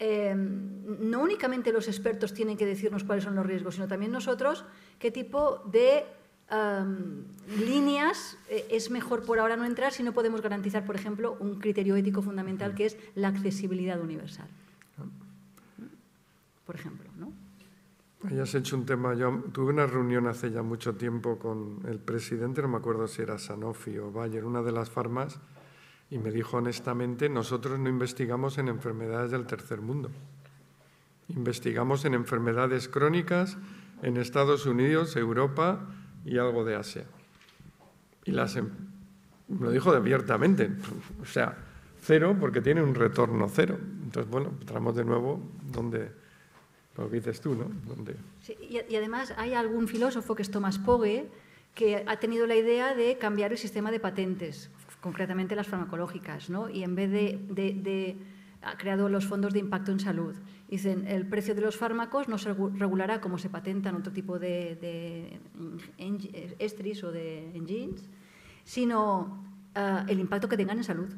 no únicamente los expertos tienen que decirnos cuáles son los riesgos, sino también nosotros qué tipo de líneas es mejor por ahora no entrar si no podemos garantizar, por ejemplo, un criterio ético fundamental que es la accesibilidad universal. Por ejemplo, ¿no? Hayas hecho un tema. Yo tuve una reunión hace ya mucho tiempo con el presidente, no me acuerdo si era Sanofi o Bayer, una de las farmas, Y me dijo honestamente, nosotros no investigamos en enfermedades del tercer mundo. Investigamos en enfermedades crónicas en Estados Unidos, Europa y algo de Asia. Y me lo dijo abiertamente, o sea, cero porque tiene un retorno cero. Entonces, bueno, entramos de nuevo donde, lo que dices tú, ¿no? Donde... Sí, y además hay algún filósofo que es Thomas Pogge que ha tenido la idea de cambiar el sistema de patentes, concretamente las farmacológicas, ¿no? Y en vez ha creado los fondos de impacto en salud. Dicen, el precio de los fármacos no se regulará como se patentan otro tipo de estris o de engines, sino el impacto que tengan en salud.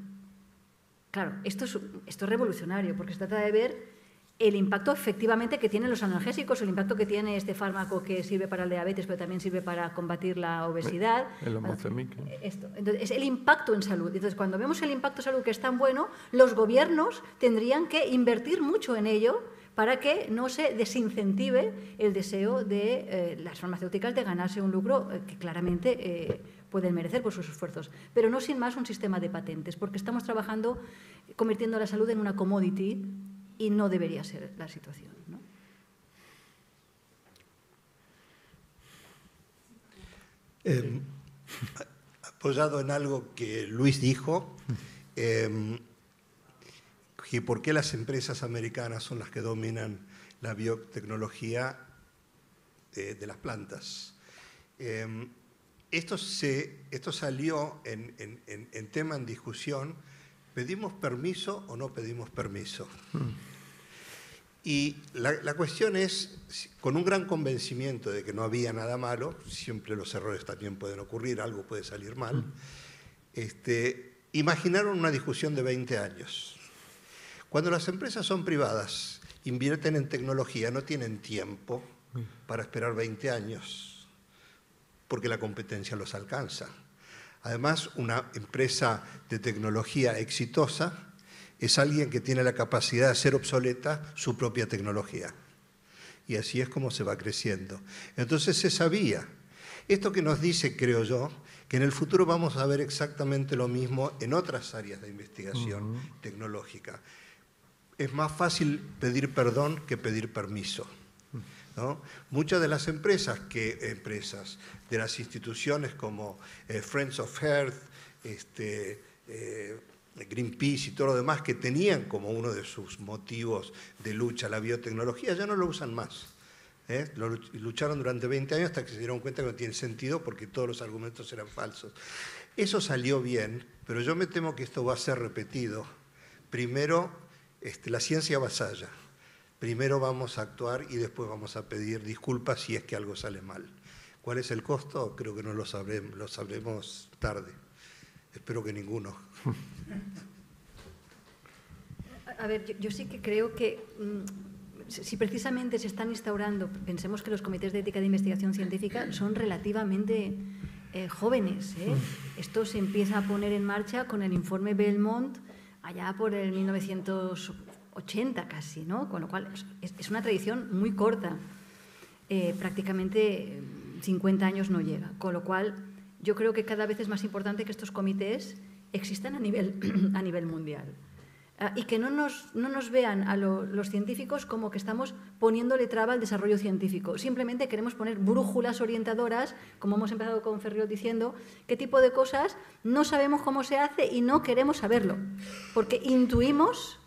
Claro, esto es revolucionario, porque se trata de ver el impacto efectivamente que tienen los analgésicos, el impacto que tiene este fármaco que sirve para el diabetes, pero también sirve para combatir la obesidad. El homocemic. Entonces, es el impacto en salud. Entonces, cuando vemos el impacto en salud que es tan bueno, los gobiernos tendrían que invertir mucho en ello para que no se desincentive el deseo de las farmacéuticas de ganarse un lucro que claramente pueden merecer por sus esfuerzos. Pero no sin más un sistema de patentes, porque estamos trabajando convirtiendo la salud en una commodity y no debería ser la situación, ¿no? Apoyado en algo que Luis dijo, que por qué las empresas americanas son las que dominan la biotecnología de las plantas. Esto salió en tema en discusión. ¿Pedimos permiso o no pedimos permiso? Y la cuestión es, con un gran convencimiento de que no había nada malo, siempre los errores también pueden ocurrir, algo puede salir mal, imaginaron una discusión de 20 años. Cuando las empresas son privadas, invierten en tecnología, no tienen tiempo para esperar 20 años, porque la competencia los alcanza. Además, una empresa de tecnología exitosa es alguien que tiene la capacidad de hacer obsoleta su propia tecnología. Y así es como se va creciendo. Entonces se sabía. Esto que nos dice, creo yo, que en el futuro vamos a ver exactamente lo mismo en otras áreas de investigación tecnológica. Es más fácil pedir perdón que pedir permiso, ¿no? Muchas de las empresas, de las instituciones como Friends of Earth, Greenpeace y todo lo demás, que tenían como uno de sus motivos de lucha la biotecnología, ya no lo usan más. Lo lucharon durante 20 años hasta que se dieron cuenta que no tiene sentido porque todos los argumentos eran falsos. Eso salió bien, pero yo me temo que esto va a ser repetido. Primero, la ciencia avasalla. Primero vamos a actuar y después vamos a pedir disculpas si es que algo sale mal. ¿Cuál es el costo? Creo que no lo sabremos tarde. Espero que ninguno. A ver, yo sí que creo que si precisamente se están instaurando, pensemos que los comités de ética de investigación científica son relativamente jóvenes, ¿eh? Esto se empieza a poner en marcha con el informe Belmont allá por el 1980 casi, ¿no? Con lo cual es una tradición muy corta, prácticamente 50 años no llega, con lo cual yo creo que cada vez es más importante que estos comités existan a nivel mundial. Y que no nos vean a los científicos como que estamos poniéndole traba al desarrollo científico. Simplemente queremos poner brújulas orientadoras, como hemos empezado con Ferriol diciendo, qué tipo de cosas no sabemos cómo se hace y no queremos saberlo, porque intuimos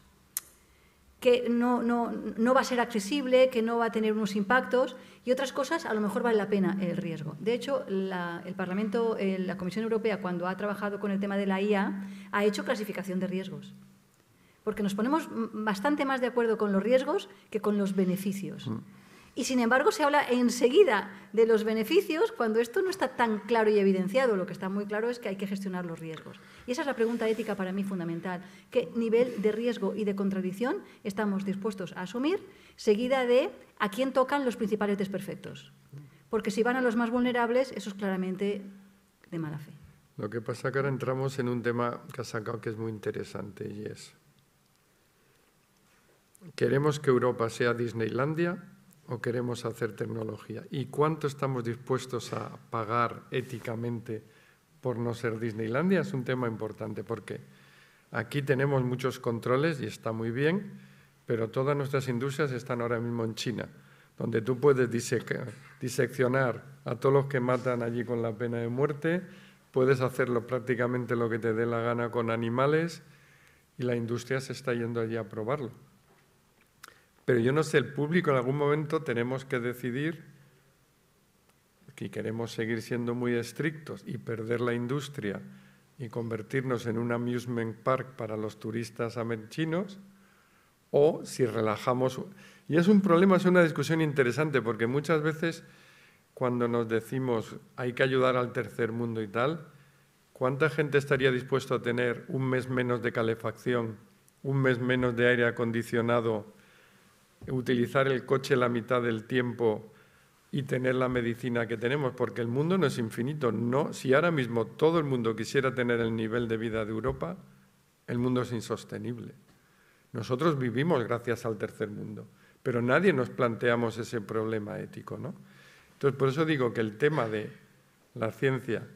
que no va a ser accesible, que no va a tener unos impactos, y otras cosas a lo mejor vale la pena el riesgo. De hecho, el Parlamento, la Comisión Europea, cuando ha trabajado con el tema de la IA, ha hecho clasificación de riesgos, porque nos ponemos bastante más de acuerdo con los riesgos que con los beneficios. Y, sin embargo, se habla enseguida de los beneficios cuando esto no está tan claro y evidenciado. Lo que está muy claro es que hay que gestionar los riesgos. Y esa es la pregunta ética para mí fundamental. ¿Qué nivel de riesgo y de contradicción estamos dispuestos a asumir, seguida de a quién tocan los principales desperfectos? Porque si van a los más vulnerables, eso es claramente de mala fe. Lo que pasa es que ahora entramos en un tema que has sacado que es muy interesante y es: ¿queremos que Europa sea Disneylandia o queremos hacer tecnología? ¿Y cuánto estamos dispuestos a pagar éticamente por no ser Disneylandia? Es un tema importante porque Aquí tenemos muchos controles y está muy bien, pero todas nuestras industrias están ahora mismo en China, donde tú puedes diseccionar a todos los que matan allí con la pena de muerte, puedes hacerlo prácticamente lo que te dé la gana con animales y la industria se está yendo allí a probarlo. Pero yo no sé, el público en algún momento tenemos que decidir que queremos seguir siendo muy estrictos y perder la industria y convertirnos en un amusement park para los turistas chinos, o si relajamos. Y es un problema, es una discusión interesante, porque muchas veces cuando nos decimos hay que ayudar al tercer mundo y tal, ¿cuánta gente estaría dispuesto a tener un mes menos de calefacción, un mes menos de aire acondicionado, utilizar el coche la mitad del tiempo y tener la medicina que tenemos? Porque el mundo no es infinito. No, si ahora mismo todo el mundo quisiera tener el nivel de vida de Europa, el mundo es insostenible. Nosotros vivimos gracias al tercer mundo, pero nadie nos planteamos ese problema ético, ¿no? Entonces, por eso digo que el tema de la ciencia,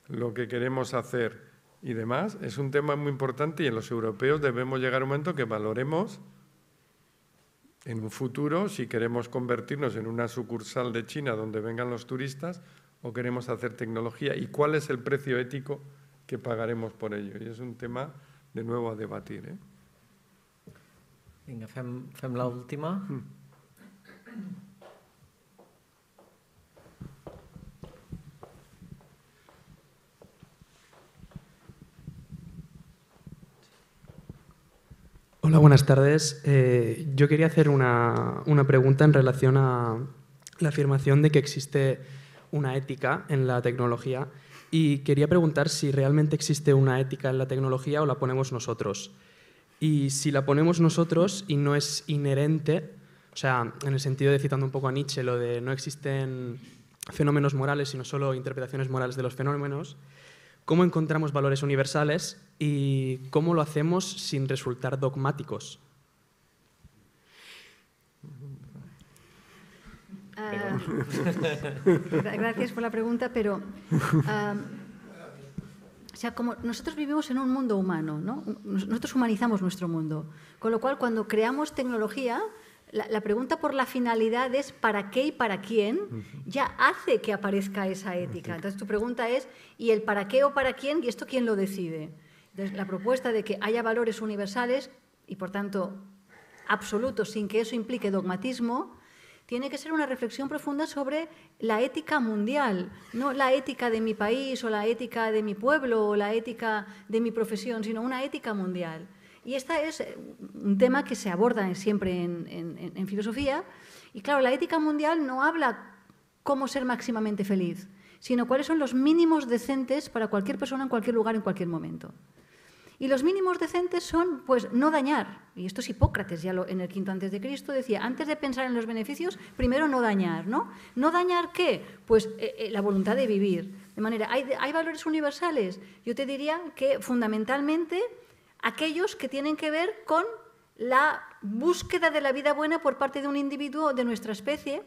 lo que queremos hacer y demás, es un tema muy importante, y en los europeos debemos llegar a un momento que valoremos en un futuro si queremos convertirnos en una sucursal de China donde vengan los turistas o queremos hacer tecnología, y cuál es el precio ético que pagaremos por ello. Y es un tema de nuevo a debatir, ¿eh? Vinga, fem l'última. Hola, buenas tardes. Yo quería hacer una pregunta en relación a la afirmación de que existe una ética en la tecnología, y quería preguntar si realmente existe una ética en la tecnología o la ponemos nosotros. Y si la ponemos nosotros y no es inherente, o sea, en el sentido de, citando un poco a Nietzsche, lo de no existen fenómenos morales sino solo interpretaciones morales de los fenómenos, ¿cómo encontramos valores universales y cómo lo hacemos sin resultar dogmáticos? Gracias por la pregunta, pero o sea, como nosotros vivimos en un mundo humano, ¿no? Nosotros humanizamos nuestro mundo, con lo cual cuando creamos tecnología, la pregunta por la finalidad es ¿para qué y para quién? Ya hace que aparezca esa ética. Entonces tu pregunta es ¿y el para qué o para quién? ¿Y esto quién lo decide? Entonces la propuesta de que haya valores universales y por tanto absolutos sin que eso implique dogmatismo, tiene que ser una reflexión profunda sobre la ética mundial, no la ética de mi país o la ética de mi pueblo o la ética de mi profesión, sino una ética mundial. Y este es un tema que se aborda siempre en filosofía. Y claro, la ética mundial no habla cómo ser máximamente feliz, sino cuáles son los mínimos decentes para cualquier persona en cualquier lugar, en cualquier momento. Y los mínimos decentes son, pues, no dañar. Y esto es Hipócrates, ya en el V a.C. decía, antes de pensar en los beneficios, primero no dañar, ¿no? ¿No dañar qué? Pues la voluntad de vivir. De manera, ¿hay valores universales? Yo te diría que, fundamentalmente, aquellos que tienen que ver con la búsqueda de la vida buena por parte de un individuo de nuestra especie,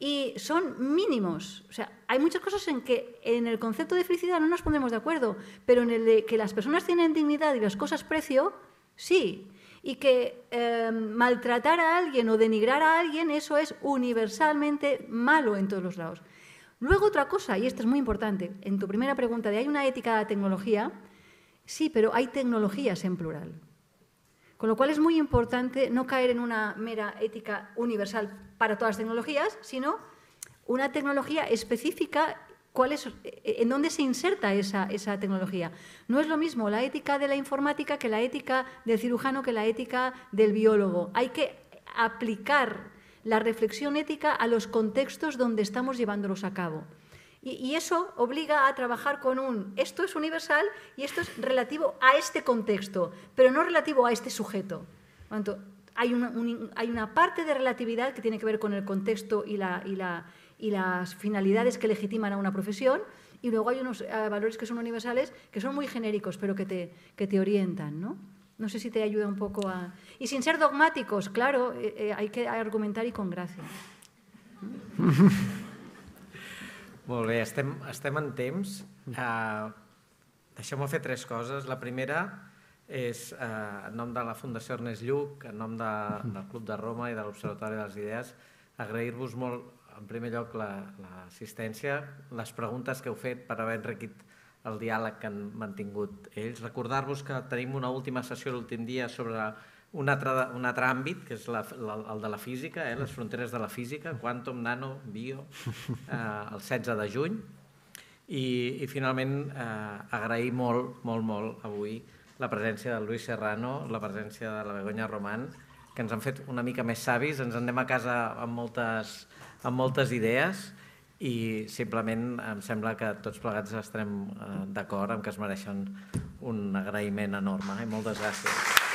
y son mínimos. O sea, hay muchas cosas en que en el concepto de felicidad no nos pondremos de acuerdo, pero en el de que las personas tienen dignidad y las cosas precio, sí. Y que maltratar a alguien o denigrar a alguien, eso es universalmente malo en todos los lados. Luego otra cosa, y esta es muy importante, en tu primera pregunta de ¿hay una ética de la tecnología? Sí, pero hay tecnologías en plural. Con lo cual es muy importante no caer en una mera ética universal para todas las tecnologías, sino una tecnología específica, en dónde se inserta esa tecnología. No es lo mismo la ética de la informática que la ética del cirujano, que la ética del biólogo. Hay que aplicar la reflexión ética a los contextos donde estamos llevándolos a cabo. Y eso obliga a trabajar con esto es universal y esto es relativo a este contexto, pero no relativo a este sujeto. Por lo tanto, hay una parte de relatividad que tiene que ver con el contexto y las finalidades que legitiman a una profesión, y luego hay unos valores que son universales, que son muy genéricos, pero que te orientan, ¿no? No sé si te ayuda un poco a... Y sin ser dogmáticos, claro, hay que argumentar y con gracia. Molt bé, estem en temps. Deixeu-me fer 3 coses. La primera és, en nom de la Fundació Ernest Lluch, en nom del Club de Roma i de l'Observatori de les Idees, agrair-vos molt, en primer lloc, l'assistència, les preguntes que heu fet per haver enriquit el diàleg que han mantingut ells. Recordar-vos que tenim una última sessió l'últim dia sobre un altre àmbit, que és el de la física, les fronteres de la física, quantum, nano, bio, el 16 de juny. I finalment agrair molt, molt, molt avui la presència del Luis Serrano, la presència de la Begoña Román, que ens han fet una mica més savis, ens en anem a casa amb moltes idees i simplement em sembla que tots plegats estarem d'acord amb que es mereixen un agraïment enorme. Moltes gràcies.